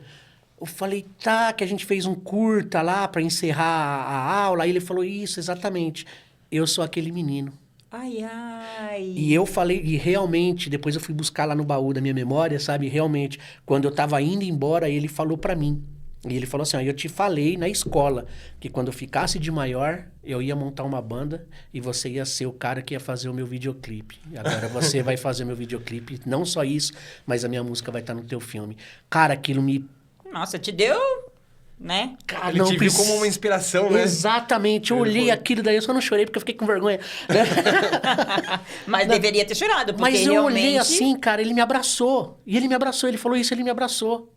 Eu falei, tá, que a gente fez um curta lá pra encerrar a aula. Aí ele falou, isso, exatamente. Eu sou aquele menino. Ai, ai. E eu falei, e realmente, depois eu fui buscar lá no baú da minha memória, sabe? Realmente, quando eu tava indo embora, ele falou pra mim. E ele falou assim, ó, eu te falei na escola que quando eu ficasse de maior, eu ia montar uma banda e você ia ser o cara que ia fazer o meu videoclipe. Agora você vai fazer meu videoclipe, não só isso, mas a minha música vai estar no teu filme. Cara, aquilo me... Nossa, te deu, né? Cara, Ele te viu como uma inspiração, né? Exatamente. Eu olhei aquilo daí, eu só não chorei porque eu fiquei com vergonha. Né? Mas deveria ter chorado, porque Mas eu realmente... olhei assim, cara, ele me abraçou. E ele me abraçou, ele falou isso, ele me abraçou.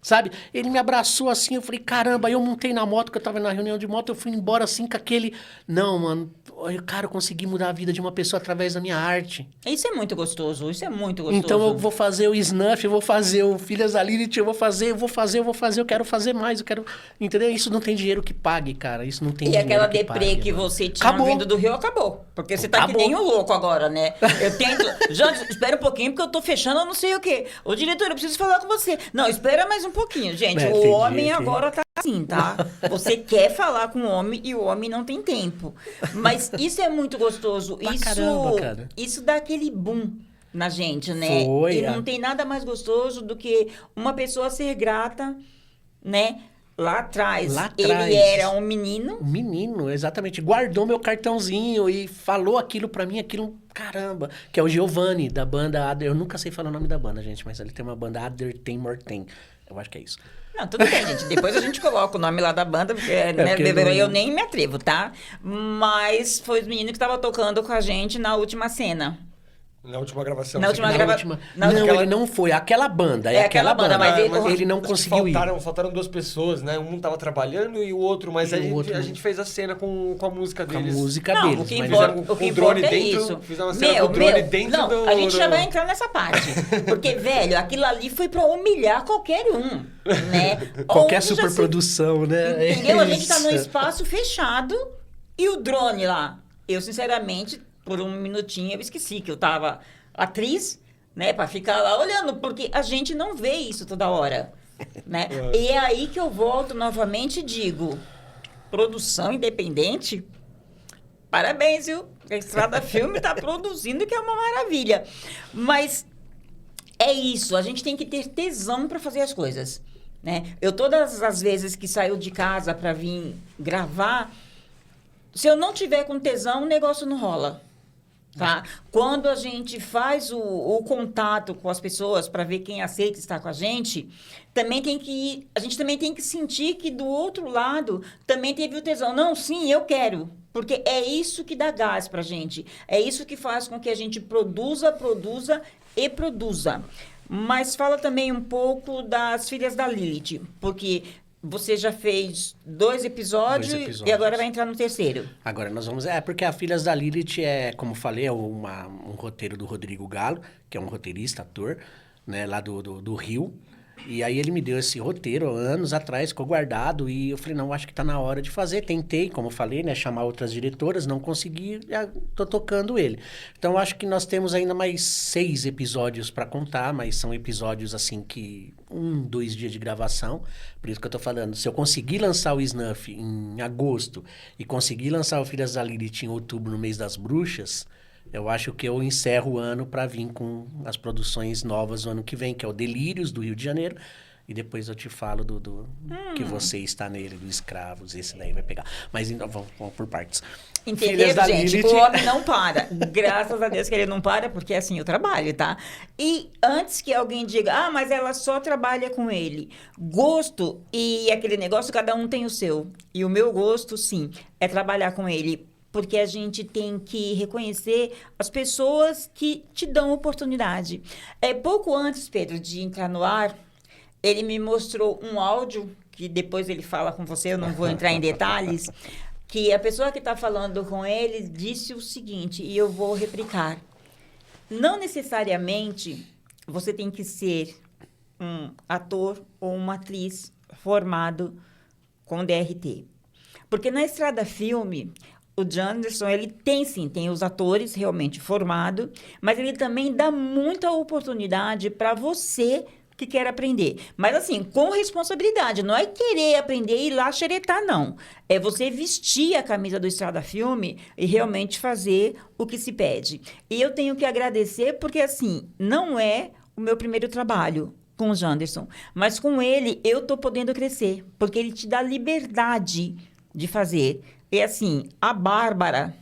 Sabe? Ele me abraçou assim, eu falei, caramba, aí eu montei na moto, que eu tava na reunião de moto, eu fui embora assim com aquele... Não, mano, cara, eu consegui mudar a vida de uma pessoa através da minha arte. Isso é muito gostoso, isso é muito gostoso. Então eu vou fazer o Snuff, eu vou fazer o Filhas da Lilith, eu quero fazer mais, eu quero... Entendeu? Isso não tem dinheiro que pague, cara. Isso não tem E dinheiro aquela que deprê pague, que mano. você tinha Acabou. vindo do Rio, acabou. Porque você tá que Acabou. nem um louco agora, né? Eu tento... Já, espera um pouquinho, porque eu tô fechando, eu não sei o quê. Ô, diretor, eu preciso falar com você. Não, espera mais um pouquinho, gente. O Entendi, homem entendi. agora tá assim, tá? Você quer falar com o homem e o homem não tem tempo. Mas isso é muito gostoso. Pra caramba, cara. Isso dá aquele boom na gente, né? Foi, E não tem nada mais gostoso do que uma pessoa ser grata, né? Lá atrás, Lá atrás. ele era um menino. O menino, exatamente. Guardou meu cartãozinho e falou aquilo pra mim, aquilo, caramba. Que é o Giovanni, da banda Adder. Eu nunca sei falar o nome da banda, gente, mas ele tem uma banda Adder Tem Mortem. Eu acho que é isso. Não, tudo bem, gente. Depois a gente coloca o nome lá da banda, porque, né, porque eu nem me atrevo, tá? Mas foi os meninos que estavam tocando com a gente na última cena. Na última gravação. Na você última quer- grava- Última... na Não, última- ele não foi. Aquela banda. É aquela banda, mas ele não acho que conseguiu ir. faltaram duas pessoas, né? Um tava trabalhando e o outro, mas E a o gente, outro a não. gente fez a cena com a música Com a deles. música Não, deles. o que mas importa, fizeram o que com o drone importa é dentro, isso. fizeram uma cena com o drone dentro não, do- a gente já do- vai entrar nessa parte. Porque, velho, aquilo ali foi pra humilhar qualquer um, né? Qualquer Onde já se- superprodução, né? Entendeu? A gente tá num Isso. espaço fechado e o drone lá. Eu, sinceramente, por um minutinho, eu esqueci que eu tava atriz, né? Pra ficar lá olhando, porque a gente não vê isso toda hora, né? E é aí que eu volto novamente e digo, produção independente, parabéns, viu? A Estrada Filme tá produzindo, que é uma maravilha. Mas é isso, a gente tem que ter tesão para fazer as coisas, né? Eu todas as vezes que saio de casa para vir gravar, se eu não tiver com tesão, o negócio não rola, tá? Quando a gente faz o contato com as pessoas para ver quem aceita estar com a gente gente também tem que sentir que do outro lado também teve o tesão. Não, sim, eu quero. Porque é isso que dá gás pra gente. É isso que faz com que a gente produza e produza. Mas fala também um pouco das Filhas da Lilith, porque você já fez 2 episódios, Dois episódios. e agora vai entrar no terceiro. Agora nós vamos... porque a Filhas da Lilith como falei, é um roteiro do Rodrigo Galo, que é um roteirista, ator, né, lá do Rio. E aí ele me deu esse roteiro anos atrás, ficou guardado, e eu falei, não, acho que tá na hora de fazer. Tentei, como eu falei, né, chamar outras diretoras, não consegui, já tô tocando ele. Então, acho que nós temos ainda mais 6 episódios para contar, mas são episódios, assim, que 2 dias de gravação. Por isso que eu tô falando, se eu conseguir lançar o Snuff em agosto e conseguir lançar o Filhas da Lilith em outubro, no mês das bruxas, eu acho que eu encerro o ano para vir com as produções novas no ano que vem, que é o Delírios, do Rio de Janeiro. E depois eu te falo do que você está nele, do Escravos. Esse daí vai pegar. Mas então, vamos por partes. Entendeu, Filhas da gente? Lilith. O homem não para. Graças a Deus que ele não para, porque é assim o trabalho, tá? E antes que alguém diga, mas ela só trabalha com ele. Gosto e aquele negócio, cada um tem o seu. E o meu gosto, sim, é trabalhar com ele. Porque a gente tem que reconhecer as pessoas que te dão oportunidade. Pouco antes, Pedro, de entrar no ar, ele me mostrou um áudio, que depois ele fala com você, eu não vou entrar em detalhes, que a pessoa que está falando com ele disse o seguinte, e eu vou replicar. Não necessariamente você tem que ser um ator ou uma atriz formado com DRT. Porque na Estrada Filme, o Janderson, ele tem os atores realmente formados, mas ele também dá muita oportunidade para você que quer aprender. Mas assim, com responsabilidade, não é querer aprender e ir lá xeretar, não. É você vestir a camisa do Estrada Filme e realmente fazer o que se pede. E eu tenho que agradecer porque, assim, não é o meu primeiro trabalho com o Janderson, mas com ele eu estou podendo crescer, porque ele te dá liberdade de fazer. E assim, a Bárbara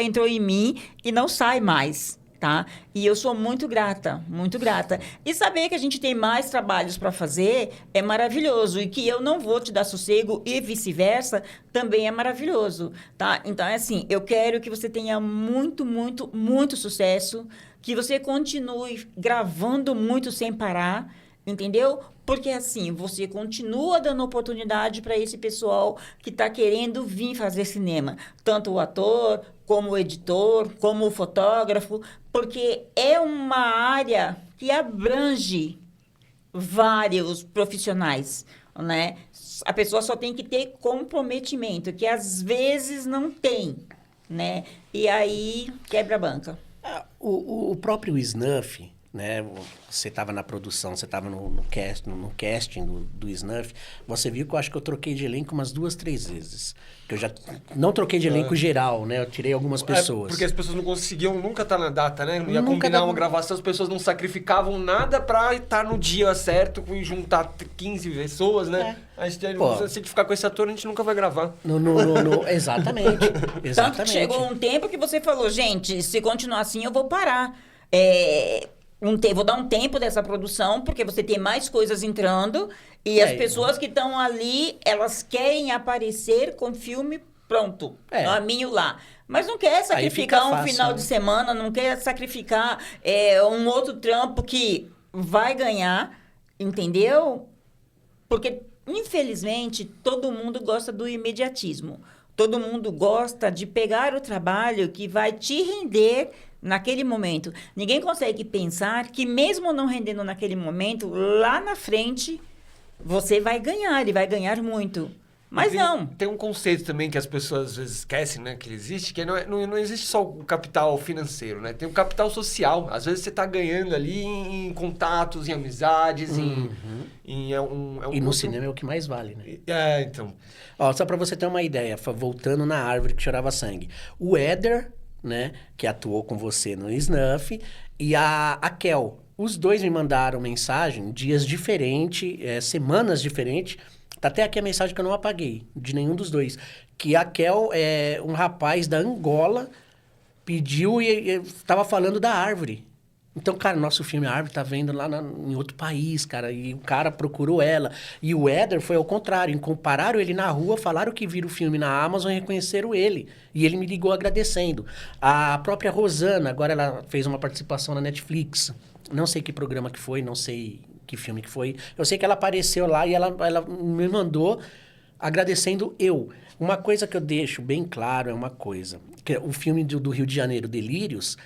entrou em mim e não sai mais, tá? E eu sou muito grata, muito grata. E saber que a gente tem mais trabalhos para fazer é maravilhoso. E que eu não vou te dar sossego e vice-versa também é maravilhoso, tá? Então, é assim, eu quero que você tenha muito, muito, muito sucesso, que você continue gravando muito sem parar, entendeu? Porque assim, você continua dando oportunidade para esse pessoal que está querendo vir fazer cinema. Tanto o ator, como o editor, como o fotógrafo, porque é uma área que abrange vários profissionais, né? A pessoa só tem que ter comprometimento, que às vezes não tem, né? E aí quebra a banca. O próprio Snuff, né? Você estava na produção, você estava no casting do Snuff, você viu que eu acho que eu troquei de elenco umas 2, 3 vezes. Que eu já não troquei de elenco geral, né? Eu tirei algumas pessoas. Porque as pessoas não conseguiam nunca estar na data, né? Não ia Nunca combinar uma gravação, as pessoas não sacrificavam nada pra estar no dia certo e juntar 15 pessoas, né? A gente, se a gente ficar com esse ator, a gente nunca vai gravar. Exatamente. Tanto que chegou um tempo que você falou, gente, se continuar assim, eu vou parar. Vou dar um tempo dessa produção, porque você tem mais coisas entrando e as pessoas que estão ali, elas querem aparecer com filme pronto, nominho lá. Mas não quer sacrificar um final de semana, não quer sacrificar um outro trampo que vai ganhar, entendeu? Porque, infelizmente, todo mundo gosta do imediatismo. Todo mundo gosta de pegar o trabalho que vai te render naquele momento. Ninguém consegue pensar que, mesmo não rendendo naquele momento, lá na frente, você vai ganhar e vai ganhar muito. Mas não. Tem um conceito também que as pessoas às vezes esquecem, né, que existe, que não existe só o capital financeiro, né? Tem o capital social. Às vezes você está ganhando ali em contatos, em amizades, E no cinema é o que mais vale, né? Então. Ó, só para você ter uma ideia, voltando na Árvore que Chorava Sangue. O Éder, né, que atuou com você no Snuff, e a Kel. Os dois me mandaram mensagem, dias diferentes, semanas diferentes. Tá até aqui a mensagem que eu não apaguei, de nenhum dos dois. Que a Kel é um rapaz da Angola, pediu e tava falando da Árvore. Então, cara, nosso filme A Árvore tá vendo lá em outro país, cara. E o cara procurou ela. E o Éder foi ao contrário. Compararam ele na rua, falaram que viram o filme na Amazon e reconheceram ele. E ele me ligou agradecendo. A própria Rosana, agora ela fez uma participação na Netflix. Não sei que programa que foi, não sei que filme que foi. Eu sei que ela apareceu lá e ela me mandou agradecendo eu. Uma coisa que eu deixo bem claro é uma coisa. Que o filme do Rio de Janeiro, Delírios,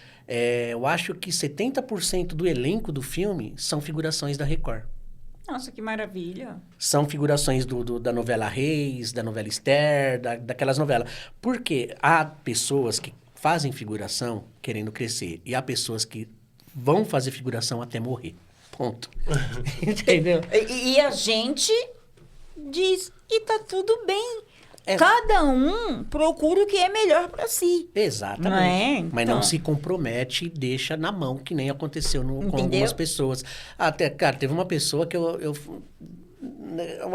eu acho que 70% do elenco do filme são figurações da Record. Nossa, que maravilha. São figurações da novela Reis, da novela Esther, daquelas novelas. Porque há pessoas que fazem figuração querendo crescer e há pessoas que vão fazer figuração até morrer. Ponto. Entendeu? E a gente diz, e tá tudo bem. Cada um procura o que é melhor para si. Exatamente. Não é? Mas não se compromete e deixa na mão, que nem aconteceu com algumas pessoas. Até, cara, teve uma pessoa que eu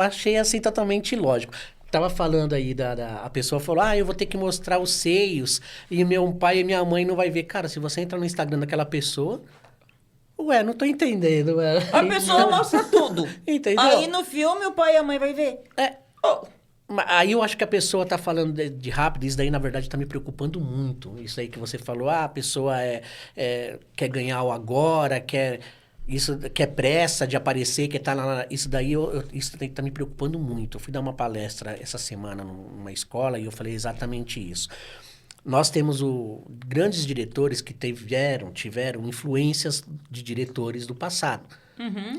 achei assim totalmente ilógico. Tava falando aí, a pessoa falou, eu vou ter que mostrar os seios e meu pai e minha mãe não vai ver. Cara, se você entrar no Instagram daquela pessoa... não tô entendendo. A pessoa mostra tudo. Entendeu? Aí no filme o pai e a mãe vai ver. Aí eu acho que a pessoa tá falando de rápido, isso daí na verdade tá me preocupando muito. Isso aí que você falou, a pessoa quer ganhar o agora, quer pressa de aparecer, quer estar lá. Isso daí tá me preocupando muito. Eu fui dar uma palestra essa semana numa escola e eu falei exatamente isso. Nós temos grandes diretores que tiveram influências de diretores do passado,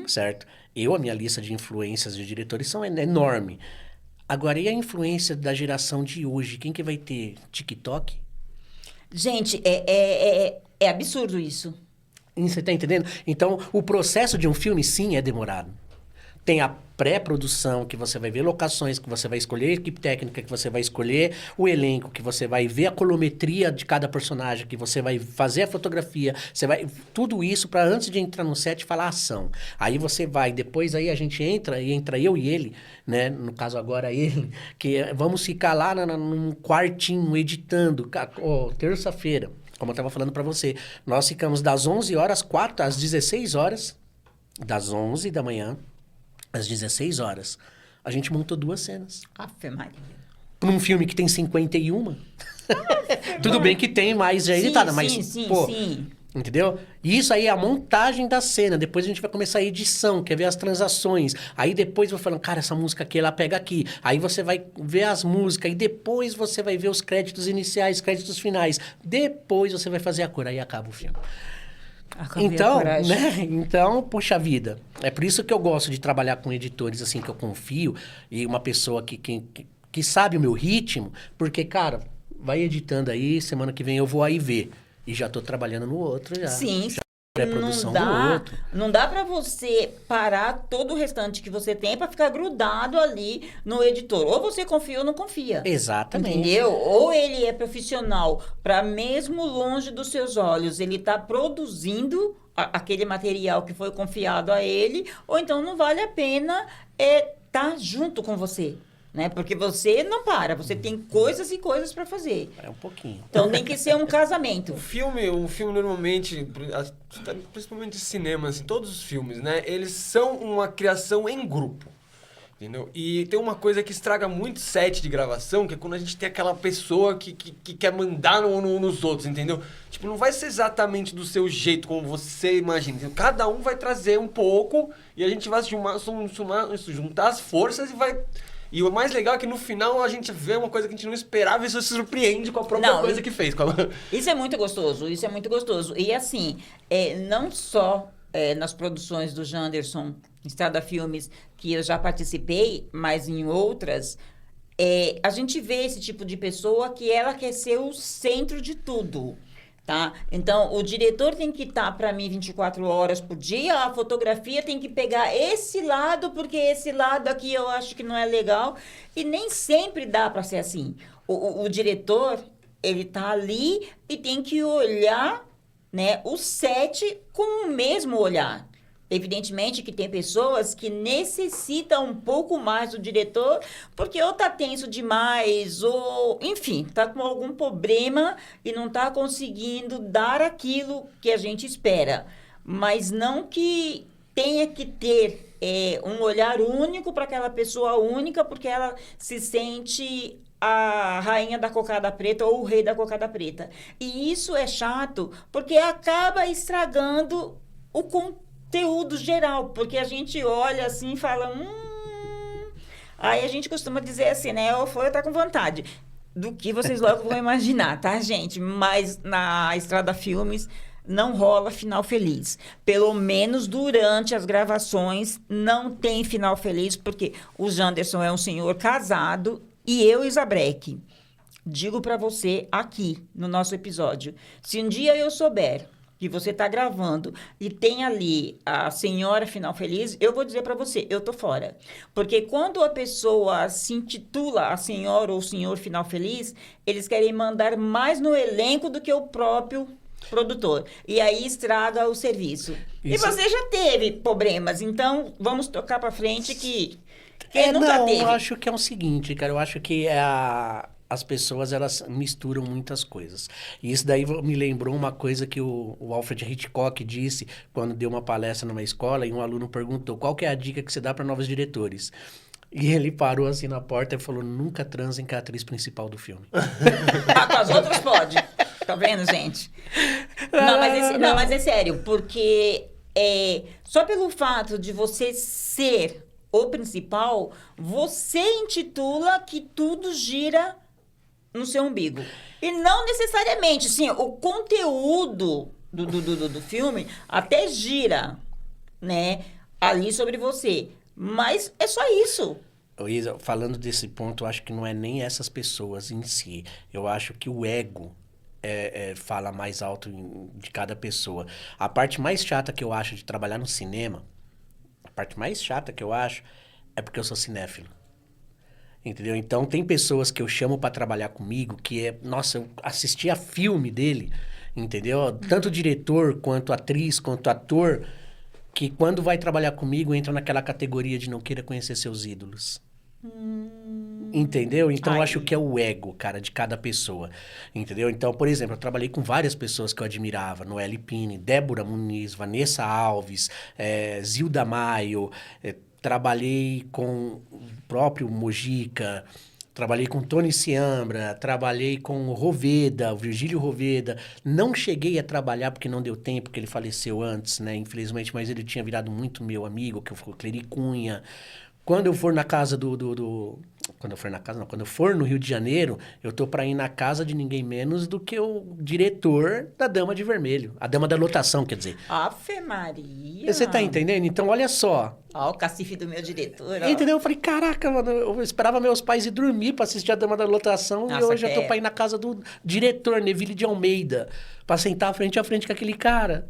certo? A minha lista de influências de diretores é enorme. Agora, e a influência da geração de hoje? Quem que vai ter TikTok? Gente, é absurdo isso. Você tá entendendo? Então, o processo de um filme, sim, é demorado. Tem a pré-produção, que você vai ver locações, que você vai escolher a equipe técnica, que você vai escolher o elenco, que você vai ver a colometria de cada personagem, que você vai fazer a fotografia, tudo isso para antes de entrar no set falar ação. Aí você vai, depois aí a gente entra eu e ele, né? No caso agora ele, que vamos ficar lá num quartinho editando, terça-feira, como eu estava falando para você, nós ficamos das 11 horas, às 16 horas, das 11 da manhã, às 16 horas, a gente montou 2 cenas. Afe Maria. Para um filme que tem 51. Tudo bem que tem mais já editada, mas, sim. Entendeu? E isso aí é a montagem da cena. Depois a gente vai começar a edição, quer ver as transações. Aí depois eu vou falando, cara, essa música aqui, ela pega aqui. Aí você vai ver as músicas. E depois você vai ver os créditos iniciais, créditos finais. Depois você vai fazer a cor. Aí acaba o filme. Então, né? Então, puxa vida. É por isso que eu gosto de trabalhar com editores assim que eu confio. E uma pessoa que sabe o meu ritmo. Porque, cara, vai editando aí. Semana que vem eu vou aí ver. E já tô trabalhando no outro já. Sim, já pré-produção não dá, do outro. Não dá para você parar todo o restante que você tem para ficar grudado ali no editor. Ou você confia ou não confia. Exatamente. Entendeu? Ou ele é profissional para mesmo longe dos seus olhos, ele está produzindo aquele material que foi confiado a ele, ou então não vale a pena estar junto com você. Né? Porque você não para, você tem coisas e coisas para fazer. É um pouquinho. Então tem que ser um casamento. O filme normalmente, principalmente de cinema, assim, todos os filmes, né? Eles são uma criação em grupo. Entendeu? E tem uma coisa que estraga muito set de gravação, que é quando a gente tem aquela pessoa que quer mandar nos outros, entendeu? Tipo, não vai ser exatamente do seu jeito, como você imagina. Entendeu? Cada um vai trazer um pouco e a gente vai juntar as forças e vai... E o mais legal é que no final a gente vê uma coisa que a gente não esperava e isso se surpreende com a própria coisa que fez. Isso é muito gostoso, isso é muito gostoso. E assim, não só nas produções do Janderson, Estrada Filmes, que eu já participei, mas em outras, a gente vê esse tipo de pessoa que ela quer ser o centro de tudo. Tá? Então, o diretor tem que estar para mim 24 horas por dia, a fotografia tem que pegar esse lado, porque esse lado aqui eu acho que não é legal. E nem sempre dá para ser assim. O diretor, ele tá ali e tem que olhar, né, o set com o mesmo olhar. Evidentemente que tem pessoas que necessitam um pouco mais do diretor, porque ou tá tenso demais, ou, enfim, tá com algum problema e não tá conseguindo dar aquilo que a gente espera. Mas não que tenha que ter um olhar único para aquela pessoa única, porque ela se sente a rainha da cocada preta ou o rei da cocada preta. E isso é chato, porque acaba estragando o conteúdo geral, porque a gente olha assim e fala, aí a gente costuma dizer assim, né, ou foi ou tá com vontade, do que vocês logo vão imaginar, tá, gente? Mas na Estrada Filmes não rola final feliz. Pelo menos durante as gravações não tem final feliz, porque o Janderson é um senhor casado e eu, Isabreque, digo para você aqui no nosso episódio, se um dia eu souber que você está gravando e tem ali a senhora final feliz, eu vou dizer para você, eu tô fora. Porque quando a pessoa se intitula a senhora ou o senhor final feliz, eles querem mandar mais no elenco do que o próprio produtor. E aí estraga o serviço. Isso. E você já teve problemas, então vamos tocar para frente que quem nunca teve. Eu acho que é o seguinte, cara, eu acho que as pessoas, elas misturam muitas coisas. E isso daí me lembrou uma coisa que o Alfred Hitchcock disse quando deu uma palestra numa escola e um aluno perguntou qual que é a dica que você dá para novos diretores. E ele parou assim na porta e falou, nunca transem com a atriz principal do filme. Com as outras pode. Tá vendo, gente? Não, mas é sério, porque só pelo fato de você ser o principal, você intitula que tudo gira no seu umbigo. E não necessariamente, sim, o conteúdo do filme até gira, né, ali sobre você. Mas é só isso. Isa, falando desse ponto, eu acho que não é nem essas pessoas em si. Eu acho que o ego fala mais alto de cada pessoa. A parte mais chata que eu acho de trabalhar no cinema, a parte mais chata que eu acho é porque eu sou cinéfilo. Entendeu? Então, tem pessoas que eu chamo para trabalhar comigo que nossa, eu assisti a filme dele, entendeu? Tanto diretor, quanto atriz, quanto ator, que quando vai trabalhar comigo entra naquela categoria de não queira conhecer seus ídolos. Entendeu? Então, eu acho que é o ego, cara, de cada pessoa. Entendeu? Então, por exemplo, eu trabalhei com várias pessoas que eu admirava. Noelle Pini, Débora Muniz, Vanessa Alves, Zilda Maio. Trabalhei com o próprio Mojica. Trabalhei com Tony Ciambra, trabalhei com o Roveda, o Virgílio Roveda. Não cheguei a trabalhar porque não deu tempo, porque ele faleceu antes, né? Infelizmente, mas ele tinha virado muito meu amigo, que foi o Cleri Cunha. Quando eu for na casa Quando eu for na casa, não. Quando eu for no Rio de Janeiro, eu tô pra ir na casa de ninguém menos do que o diretor da Dama de Vermelho. A Dama da Lotação, quer dizer. Ave Maria. Você tá entendendo? Então, olha só. Ó, o cacife do meu diretor, ó. Entendeu? Eu falei, caraca, mano, eu esperava meus pais ir dormir pra assistir a Dama da Lotação e hoje eu tô pra ir na casa do diretor, Neville de Almeida, pra sentar frente a frente com aquele cara.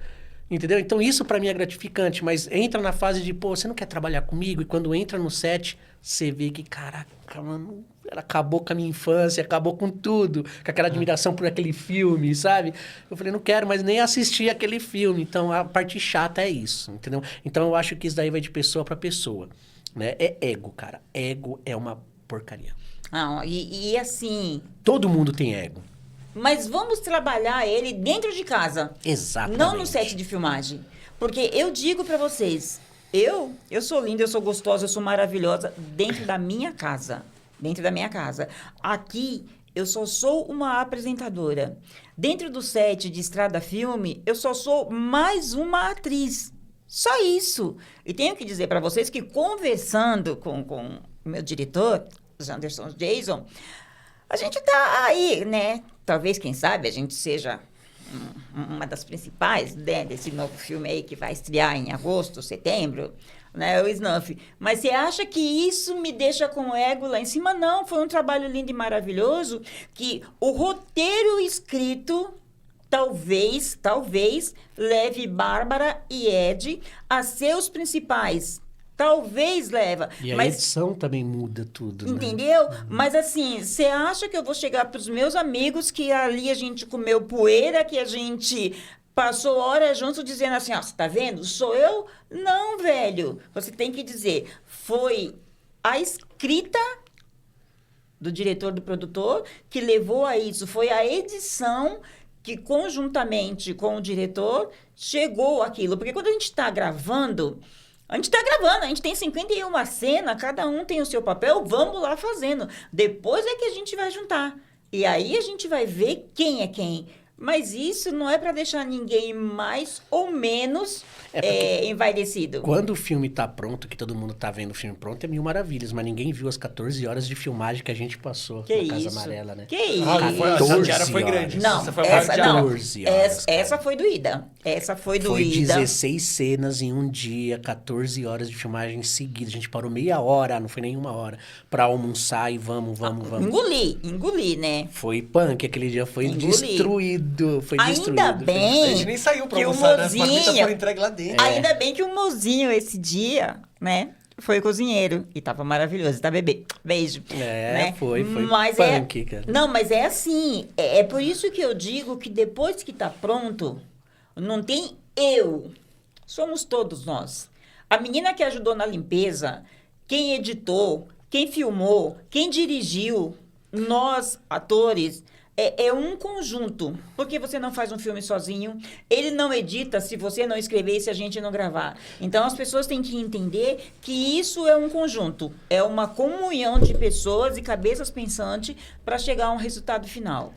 Entendeu? Então isso pra mim é gratificante, mas entra na fase de, pô, você não quer trabalhar comigo? E quando entra no set, você vê que, caraca, mano, ela acabou com a minha infância, acabou com tudo, com aquela admiração por aquele filme, sabe? Eu falei, não quero mais nem assistir aquele filme. Então a parte chata é isso, entendeu? Então eu acho que isso daí vai de pessoa pra pessoa, né? É ego, cara. Ego é uma porcaria. Não, e assim... Todo mundo tem ego. Mas vamos trabalhar ele dentro de casa. Exatamente. Não no set de filmagem. Porque eu digo pra vocês, eu sou linda, eu sou gostosa, eu sou maravilhosa dentro da minha casa. Dentro da minha casa. Aqui, eu só sou uma apresentadora. Dentro do set de Estrada Filme, eu só sou mais uma atriz. Só isso. E tenho que dizer pra vocês que conversando com o meu diretor, Janderson Jason, a gente tá aí, né? Talvez, quem sabe, a gente seja uma das principais, né, desse novo filme aí que vai estrear em agosto, setembro, né? O Snuff. Mas você acha que isso me deixa com o ego lá em cima? Não, foi um trabalho lindo e maravilhoso que o roteiro escrito talvez leve Bárbara e Ed a ser os principais. Talvez leva. E a edição também muda tudo, né? Entendeu? Mas assim, você acha que eu vou chegar para os meus amigos que ali a gente comeu poeira, que a gente passou horas juntos dizendo assim, ó, você tá vendo? Sou eu? Não, velho. Você tem que dizer, foi a escrita do diretor, do produtor, que levou a isso. Foi a edição que, conjuntamente com o diretor, chegou àquilo. Porque quando a gente está gravando... A gente tem 51 cenas, cada um tem o seu papel, vamos lá fazendo. Depois é que a gente vai juntar. E aí a gente vai ver quem é quem. Mas isso não é para deixar ninguém mais ou menos envaidecido. Quando o filme tá pronto, que todo mundo tá vendo o filme pronto, é mil maravilhas. Mas ninguém viu as 14 horas de filmagem que a gente passou na Casa Amarela, né? Que isso? A diária foi grande. Não, essa foi essa foi doída. Essa foi doída. Foi 16 cenas em um dia, 14 horas de filmagem seguida. A gente parou meia hora, não foi nem uma hora, pra almoçar e vamos. Engoli, né? Foi punk, aquele dia foi destruído. Foi destruído. Ainda bem a gente nem saiu pra que almoçar, o né? As marmitas mozinho... foram entregues lá dentro. Ainda bem que o mozinho esse dia, né? Foi cozinheiro. E tava maravilhoso, tá, bebê? Beijo. Né? Foi mas punk, cara. Não, mas é assim. É por isso que eu digo que depois que tá pronto, não tem eu. Somos todos nós. A menina que ajudou na limpeza, quem editou, quem filmou, quem dirigiu, nós, atores... É um conjunto, porque você não faz um filme sozinho, ele não edita se você não escrever e se a gente não gravar. Então, as pessoas têm que entender que isso é um conjunto, é uma comunhão de pessoas e cabeças pensantes para chegar a um resultado final.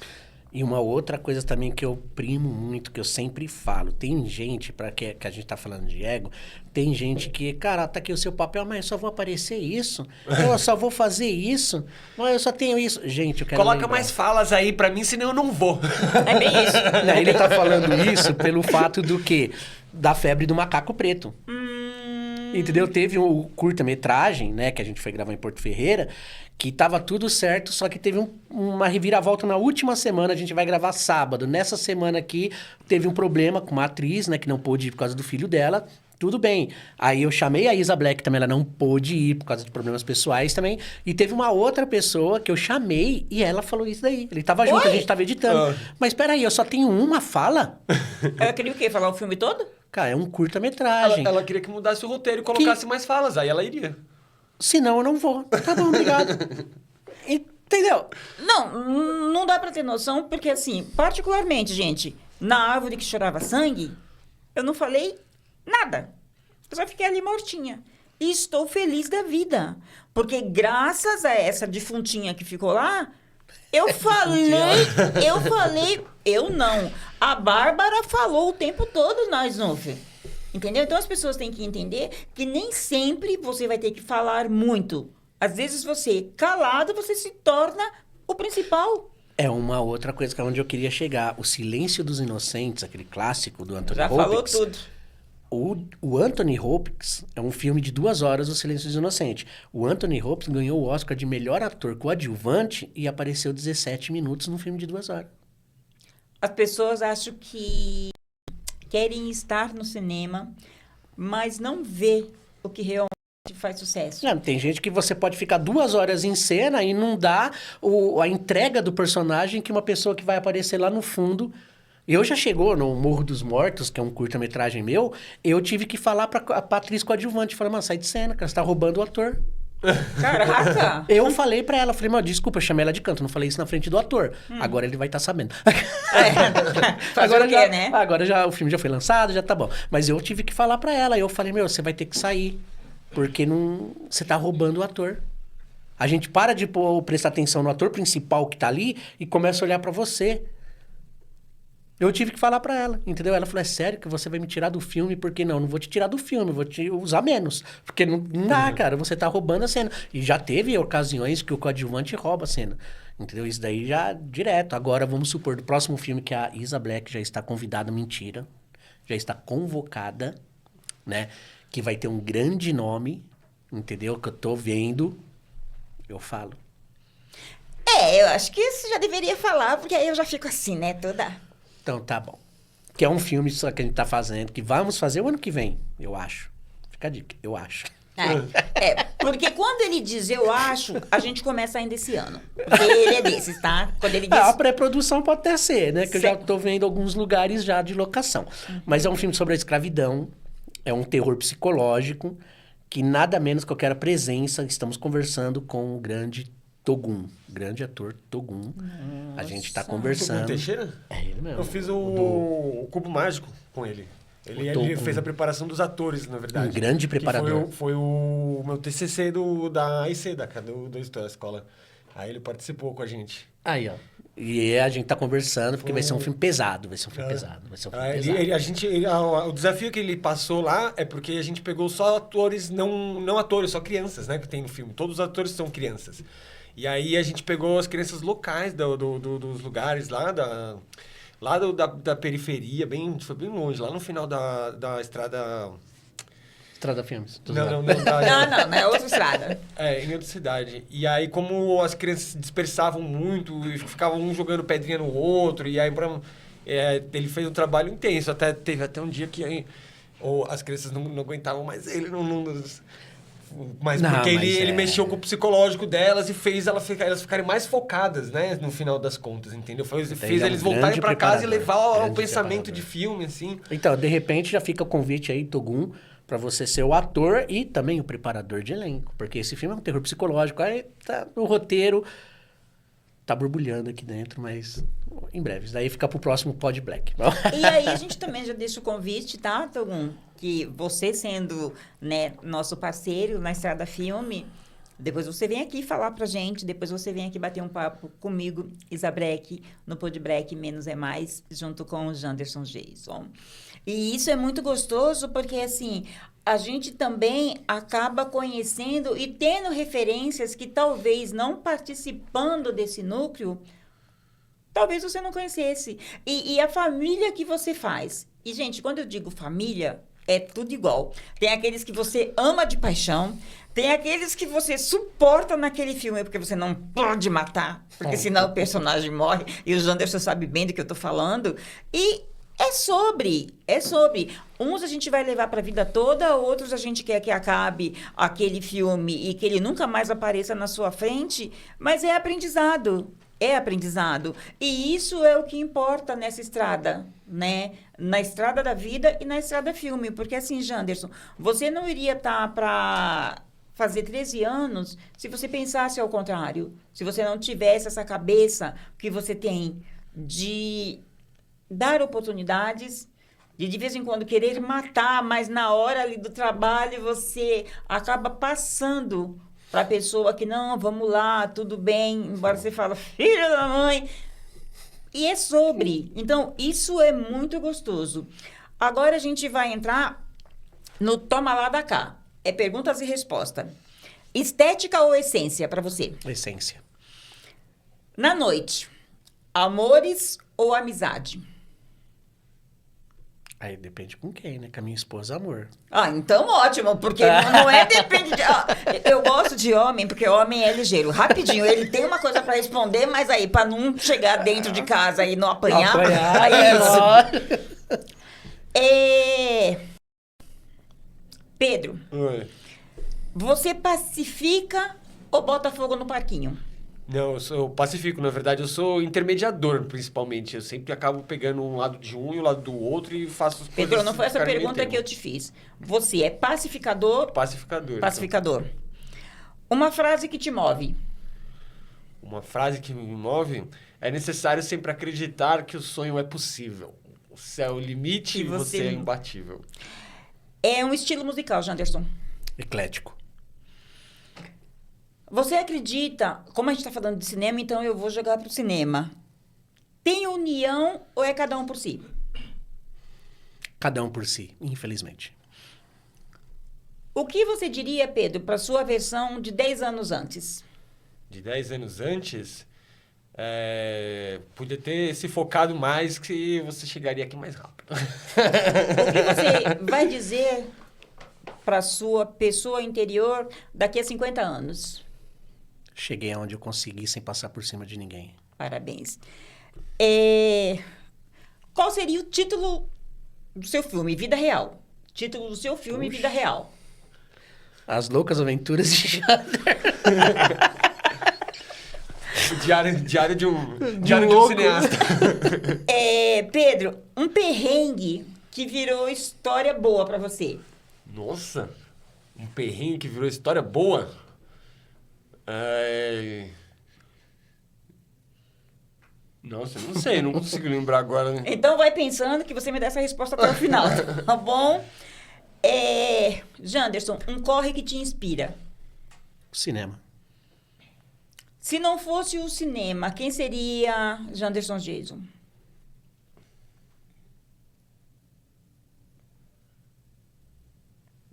E uma outra coisa também que eu primo muito, que eu sempre falo, tem gente, para que a gente tá falando de ego, tem gente que, cara, tá aqui o seu papel, mas eu só vou aparecer isso, eu só vou fazer isso, mas eu só tenho isso. Gente, eu quero Coloca mais falas aí pra mim, senão eu não vou. É bem isso. Não, ele tá falando isso pelo fato do quê? Da febre do macaco preto. Entendeu? Teve o curta-metragem, né, que a gente foi gravar em Porto Ferreira, que tava tudo certo, só que teve uma reviravolta na última semana, a gente vai gravar sábado. Nessa semana aqui, teve um problema com uma atriz, né, que não pôde ir por causa do filho dela. Tudo bem. Aí eu chamei a Isa Black também, ela não pôde ir por causa de problemas pessoais também. E teve uma outra pessoa que eu chamei e ela falou isso daí. Ele tava junto, a gente tava editando. Mas peraí, eu só tenho uma fala? Ela queria o quê? Falar o filme todo? Cara, é um curta-metragem. Ela queria que mudasse o roteiro e colocasse mais falas, aí ela iria. Senão eu não vou. Tá bom, obrigado. Entendeu? Não dá pra ter noção, porque assim, particularmente, gente, na Árvore que Chorava Sangue, eu não falei nada. Eu só fiquei ali mortinha. E estou feliz da vida. Porque graças a essa defuntinha que ficou lá, eu não. A Bárbara falou o tempo todo nós não. Entendeu? Então as pessoas têm que entender que nem sempre você vai ter que falar muito. Às vezes você, calado, você se torna o principal. É uma outra coisa que é onde eu queria chegar. O Silêncio dos Inocentes, aquele clássico do Anthony Já Hopkins. falou tudo. O Anthony Hopkins é um filme de 2 horas, O Silêncio dos Inocentes. O Anthony Hopkins ganhou o Oscar de melhor ator coadjuvante e apareceu 17 minutos num filme de 2 horas. As pessoas acham que querem estar no cinema, mas não vê o que realmente faz sucesso. Não, tem gente que você pode ficar 2 horas em cena e não dá a entrega do personagem que uma pessoa que vai aparecer lá no fundo. Eu já chegou no Morro dos Mortos, que é um curta-metragem meu, eu tive que falar pra atriz coadjuvante, falei, mano, sai de cena, cara, você tá roubando o ator. Caraca! Eu falei pra ela, falei, mano, desculpa, eu chamei ela de canto, não falei isso na frente do ator. Agora ele vai estar sabendo. Fazer o quê, né? Agora já, o filme já foi lançado, já tá bom. Mas eu tive que falar pra ela, eu falei, meu, você vai ter que sair, porque você tá roubando o ator. A gente para de prestar atenção no ator principal que tá ali e começa a olhar pra você. Eu tive que falar pra ela, entendeu? Ela falou, é sério que você vai me tirar do filme? Porque não vou te tirar do filme, vou te usar menos. Porque não dá, cara, você tá roubando a cena. E já teve ocasiões que o coadjuvante rouba a cena, entendeu? Isso daí já direto. Agora, vamos supor, do próximo filme que a Isa Black já está convidada, mentira, já está convocada, né? Que vai ter um grande nome, entendeu? Que eu tô vendo, eu falo. Eu acho que você já deveria falar, porque aí eu já fico assim, né, toda... Então, tá bom. Que é um filme só que a gente tá fazendo, que vamos fazer o ano que vem, eu acho. Fica a dica, eu acho. Porque quando ele diz eu acho, a gente começa ainda esse ano. Porque ele é desses, tá? Quando ele diz... A pré-produção pode até ser, né? Que eu já tô vendo alguns lugares já de locação. Mas é um filme sobre a escravidão, é um terror psicológico, que nada menos que eu quero a presença, estamos conversando com o grande Togum, grande ator Togum. A gente tá conversando. Togum Teixeira? É ele mesmo. Eu fiz o Cubo Mágico com ele. Ele fez a preparação dos atores, na verdade. Um grande preparador. Foi o meu TCC da IC, da escola. Aí ele participou com a gente. Aí, ó. E a gente tá conversando, porque vai ser um filme pesado. Vai ser um filme pesado. O desafio que ele passou lá é porque a gente pegou só atores, não atores, só crianças, né? Que tem no filme. Todos os atores são crianças. E aí a gente pegou as crianças locais dos lugares lá da periferia, foi bem longe, lá no final da estrada... Estrada Filmes. Não, é outra estrada. Em outra cidade. E aí, como as crianças se dispersavam muito e ficavam um jogando pedrinha no outro, e aí ele fez um trabalho intenso. Teve até um dia que as crianças não aguentavam mais ele, porque ele mexeu com o psicológico delas e fez elas ficarem mais focadas, né? No final das contas, entendeu? Fez eles voltarem pra casa e levar o pensamento de filme, assim. Então, de repente, já fica o convite aí, Togum, pra você ser o ator e também o preparador de elenco. Porque esse filme é um terror psicológico. Aí tá no roteiro, tá borbulhando aqui dentro, mas em breve. Daí fica pro próximo Pod Black. E aí a gente também já deixa o convite, tá, Togum? Que você sendo, né, nosso parceiro na Estrada Filme, depois você vem aqui falar pra gente, depois você vem aqui bater um papo comigo, Isa Black, no Pod Black Menos é Mais, junto com o Janderson Jason. E isso é muito gostoso porque, assim, a gente também acaba conhecendo e tendo referências que talvez não participando desse núcleo, talvez você não conhecesse. E a família que você faz. E, gente, quando eu digo família, é tudo igual. Tem aqueles que você ama de paixão, tem aqueles que você suporta naquele filme porque você não pode matar, porque senão o personagem morre. E o Janderson sabe bem do que eu tô falando. E é sobre. Uns a gente vai levar para a vida toda, outros a gente quer que acabe aquele filme e que ele nunca mais apareça na sua frente, mas é aprendizado. E isso é o que importa nessa estrada, né? Na estrada da vida e na estrada filme. Porque assim, Janderson, você não iria estar para fazer 13 anos se você pensasse ao contrário. Se você não tivesse essa cabeça que você tem de dar oportunidades, de vez em quando querer matar, mas na hora ali do trabalho você acaba passando para a pessoa que não, vamos lá, tudo bem, embora você fala, filho da mãe. E é sobre. Então, isso é muito gostoso. Agora a gente vai entrar no toma lá da cá. É perguntas e respostas. Estética ou essência para você? Essência. Na noite, amores ou amizade? Aí depende com quem, né? Com a minha esposa, amor. Ah, então ótimo, porque não é depende de... eu gosto de homem, porque homem é ligeiro. Rapidinho, ele tem uma coisa para responder, mas aí, para não chegar dentro de casa e não apanhar... isso. Pedro, Oi. você pacifica ou bota fogo no parquinho? Não, eu sou pacífico, na verdade, eu sou intermediador, principalmente. Eu sempre acabo pegando um lado de um e o lado do outro e faço as coisas... Pedro, não foi essa ficarem meio pergunta que eu termo. te fiz. Você é pacificador? Pacificador. Pacificador. Uma frase que te move. Então. Uma frase que me move: é necessário sempre acreditar que o sonho é possível. O céu é o limite E e você- você é imbatível. É um estilo musical, Janderson. Eclético. Você acredita, como a gente está falando de cinema, então eu vou jogar para o cinema. Tem união ou é cada um por si? Cada um por si, infelizmente. O que você diria, Pedro, para sua versão de 10 anos antes? De 10 anos antes, podia ter se focado mais que você chegaria aqui mais rápido. O que você vai dizer para sua pessoa interior daqui a 50 anos? Cheguei aonde eu consegui sem passar por cima de ninguém. Parabéns. Qual seria o título do seu filme, Vida Real? Título do seu filme, Vida Real. As Loucas Aventuras de Jander. Diário de um louco. cineasta. Pedro, um perrengue que virou história boa para você. Nossa, um perrengue que virou história boa. Nossa, eu não sei, não consigo lembrar agora. Né? Então vai pensando que você me dá essa resposta até o final, tá bom? Janderson, um corre que te inspira. Cinema. Se não fosse o cinema, quem seria Janderson Jason?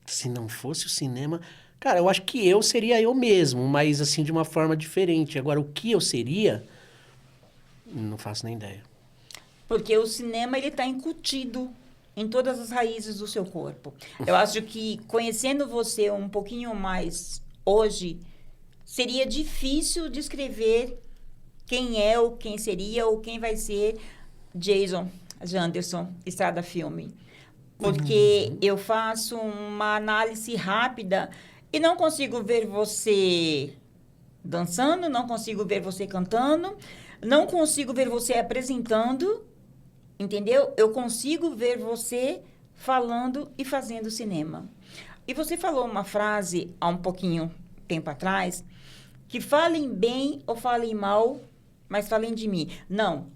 Se não fosse o cinema... Cara, eu acho que eu seria eu mesmo, mas assim, de uma forma diferente. Agora, o que eu seria... Não faço nem ideia. Porque o cinema, ele está incutido em todas as raízes do seu corpo. Eu acho que, conhecendo você um pouquinho mais hoje, seria difícil descrever quem é ou quem seria ou quem vai ser Jason Janderson, Estrada Filme. Porque eu faço uma análise rápida e não consigo ver você dançando, não consigo ver você cantando, não consigo ver você apresentando, entendeu? Eu consigo ver você falando e fazendo cinema. E você falou uma frase há um pouquinho tempo atrás, que falem bem ou falem mal, mas falem de mim. Não,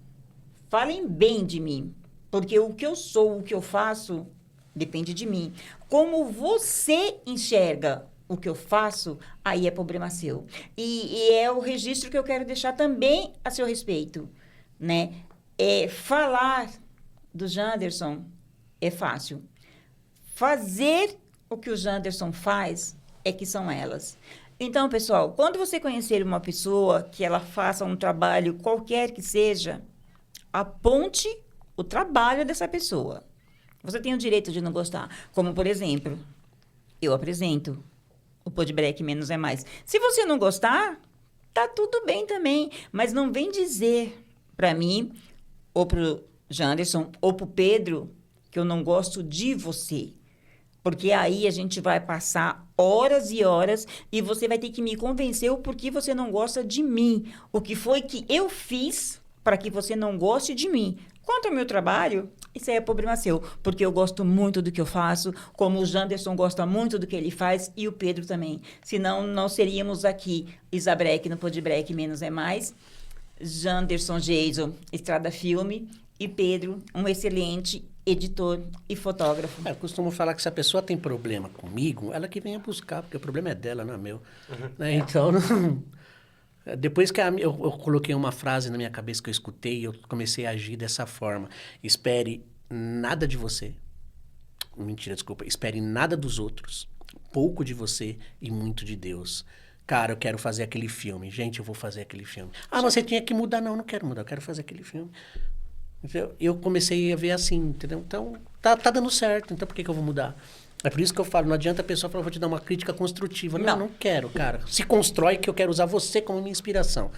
falem bem de mim, porque o que eu sou, o que eu faço, depende de mim. Como você enxerga o que eu faço, aí é problema seu. E é o registro que eu quero deixar também a seu respeito, né? Falar do Janderson é fácil. Fazer o que o Janderson faz é que são elas. Então, pessoal, quando você conhecer uma pessoa que ela faça um trabalho qualquer que seja, aponte o trabalho dessa pessoa. Você tem o direito de não gostar. Como, por exemplo, eu apresento o Podbreak Menos é Mais. Se você não gostar, tá tudo bem também. Mas não vem dizer para mim, ou pro Janderson, ou pro Pedro, que eu não gosto de você. Porque aí a gente vai passar horas e horas e você vai ter que me convencer o porquê você não gosta de mim. O que foi que eu fiz para que você não goste de mim. Quanto ao meu trabalho, isso aí é problema seu, porque eu gosto muito do que eu faço, como o Janderson gosta muito do que ele faz e o Pedro também. Senão, não seríamos aqui Isabrec no Podbreak Menos é Mais, Janderson Jason, Estrada Filme E Pedro, um excelente editor e fotógrafo. Eu costumo falar que se a pessoa tem problema comigo, ela que venha buscar, porque o problema é dela, não é meu. Né? Então, depois que eu coloquei uma frase na minha cabeça que eu escutei, eu comecei a agir dessa forma. Espere nada de você. Mentira, desculpa. Espere nada dos outros. Pouco de você e muito de Deus. Cara, eu quero fazer aquele filme. Gente, eu vou fazer aquele filme. Ah, você tinha que mudar. Não, não quero mudar. Eu quero fazer aquele filme. Eu comecei a ver assim, entendeu? Então, tá dando certo. Então, por que eu vou mudar? É por isso que eu falo, não adianta a pessoa falar, vou te dar uma crítica construtiva. Não quero, cara. Se constrói que eu quero usar você como minha inspiração.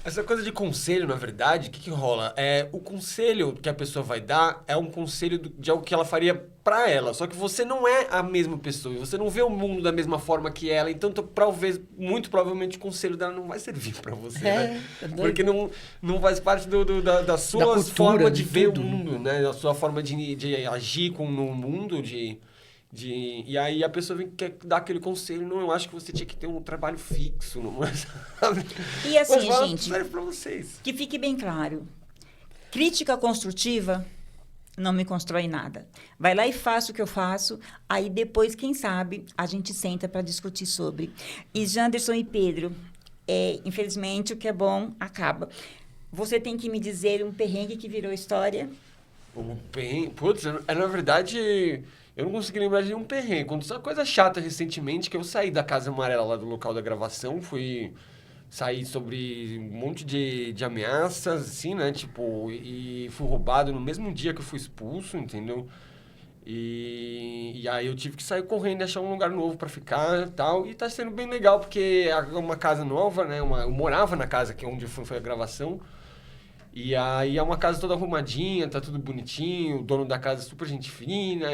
Essa coisa de conselho, na verdade, o que rola? O conselho que a pessoa vai dar é um conselho de algo que ela faria pra ela. Só que você não é a mesma pessoa. Você não vê o mundo da mesma forma que ela. Então, muito provavelmente, o conselho dela não vai servir pra você, né? Porque não faz parte da sua cultura, forma de ver tudo. o mundo, né? Da sua forma de agir no mundo, e aí a pessoa vem quer dar aquele conselho. Não, eu acho que você tinha que ter um trabalho fixo, não é? Sabe? E assim, Mas gente, serve pra vocês. que fique bem claro. Crítica construtiva não me constrói nada. Vai lá e faça o que eu faço, aí depois, quem sabe, a gente senta para discutir sobre. E Janderson e Pedro, infelizmente, o que é bom acaba. Você tem que me dizer um perrengue que virou história? Um perrengue? Putz, na verdade... Eu não consegui lembrar de nenhum perrengue. Aconteceu uma coisa chata recentemente, que eu saí da Casa Amarela lá do local da gravação, saí sobre um monte de ameaças, assim, né? Tipo, e fui roubado no mesmo dia que eu fui expulso, entendeu? E aí eu tive que sair correndo e achar um lugar novo pra ficar e tal. E tá sendo bem legal, porque é uma casa nova, né? Eu morava na casa onde foi a gravação. E aí é uma casa toda arrumadinha, tá tudo bonitinho, o dono da casa é super gente fina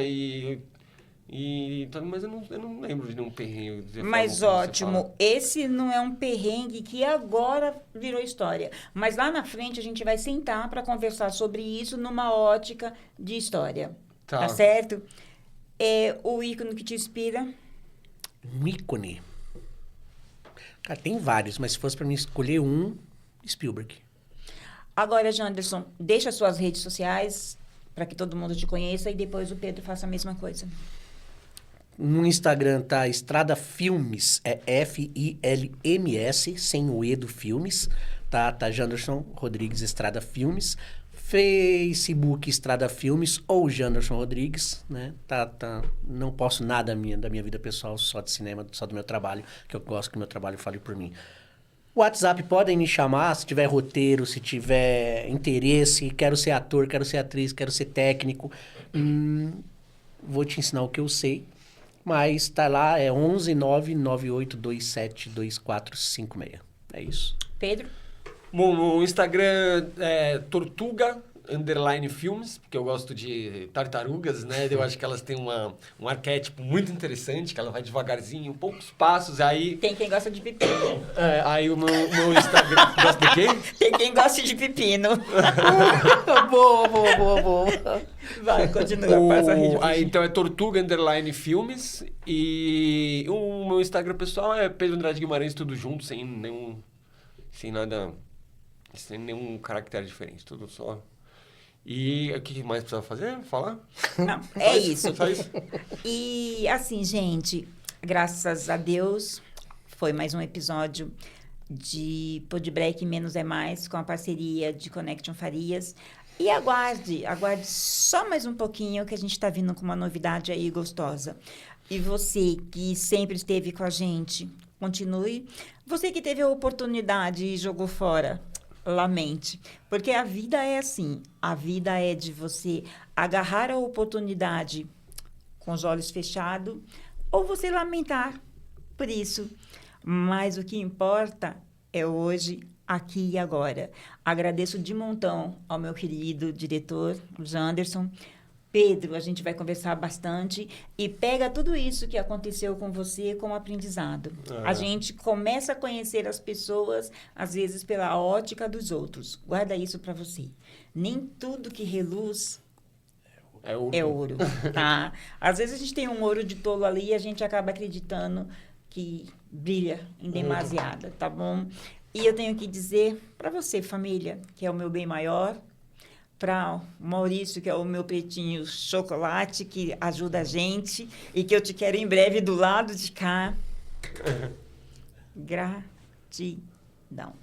mas eu não lembro de nenhum perrengue. Mas ótimo, esse não é um perrengue que agora virou história. Mas lá na frente a gente vai sentar para conversar sobre isso numa ótica de história. Tá certo? O ícone que te inspira? Um ícone? Cara, tem vários, mas se fosse para mim escolher um, Spielberg. Agora, Janderson, deixa suas redes sociais para que todo mundo te conheça e depois o Pedro faça a mesma coisa. No Instagram tá Estrada Filmes, é F-I-L-M-S, sem o E do Filmes. Tá Janderson Rodrigues Estrada Filmes. Facebook Estrada Filmes ou Janderson Rodrigues, né? Não posso nada da minha vida pessoal, só de cinema, só do meu trabalho, que eu gosto que o meu trabalho fale por mim. WhatsApp, podem me chamar se tiver roteiro, se tiver interesse, quero ser ator, quero ser atriz, quero ser técnico. Vou te ensinar o que eu sei, mas tá lá, é 11998272456. É isso. Pedro? Bom, no Instagram é Tortuga_Filmes, porque eu gosto de tartarugas, né? Eu acho que elas têm um arquétipo muito interessante, que ela vai devagarzinho, poucos passos, aí... Tem quem gosta de pepino. Aí o meu Instagram... Gosta de quê? Tem quem gosta de pepino. Boa. Vai, continua, passa a rede. Aí, então, é Tortuga_Filmes, e o meu Instagram pessoal é Pedro Andrade Guimarães, tudo junto, sem nenhum caractere diferente, tudo só... E o que mais precisa fazer? Falar? Não, é isso. Só isso. E assim, gente, graças a Deus, foi mais um episódio de Podbreak Menos é Mais, com a parceria de Connection Farias. E aguarde só mais um pouquinho, que a gente está vindo com uma novidade aí gostosa. E você que sempre esteve com a gente, continue. Você que teve a oportunidade e jogou fora, lamente, porque a vida é assim, a vida é de você agarrar a oportunidade com os olhos fechados ou você lamentar por isso, mas o que importa é hoje, aqui e agora. Agradeço de montão ao meu querido diretor, Janderson. Pedro, a gente vai conversar bastante e pega tudo isso que aconteceu com você como aprendizado. A gente começa a conhecer as pessoas, às vezes, pela ótica dos outros. Guarda isso para você. Nem tudo que reluz é ouro, tá? Às vezes a gente tem um ouro de tolo ali e a gente acaba acreditando que brilha em demasiada, tá bom? E eu tenho que dizer para você, família, que é o meu bem maior, para o Maurício, que é o meu pretinho chocolate, que ajuda a gente e que eu te quero em breve do lado de cá. Gratidão.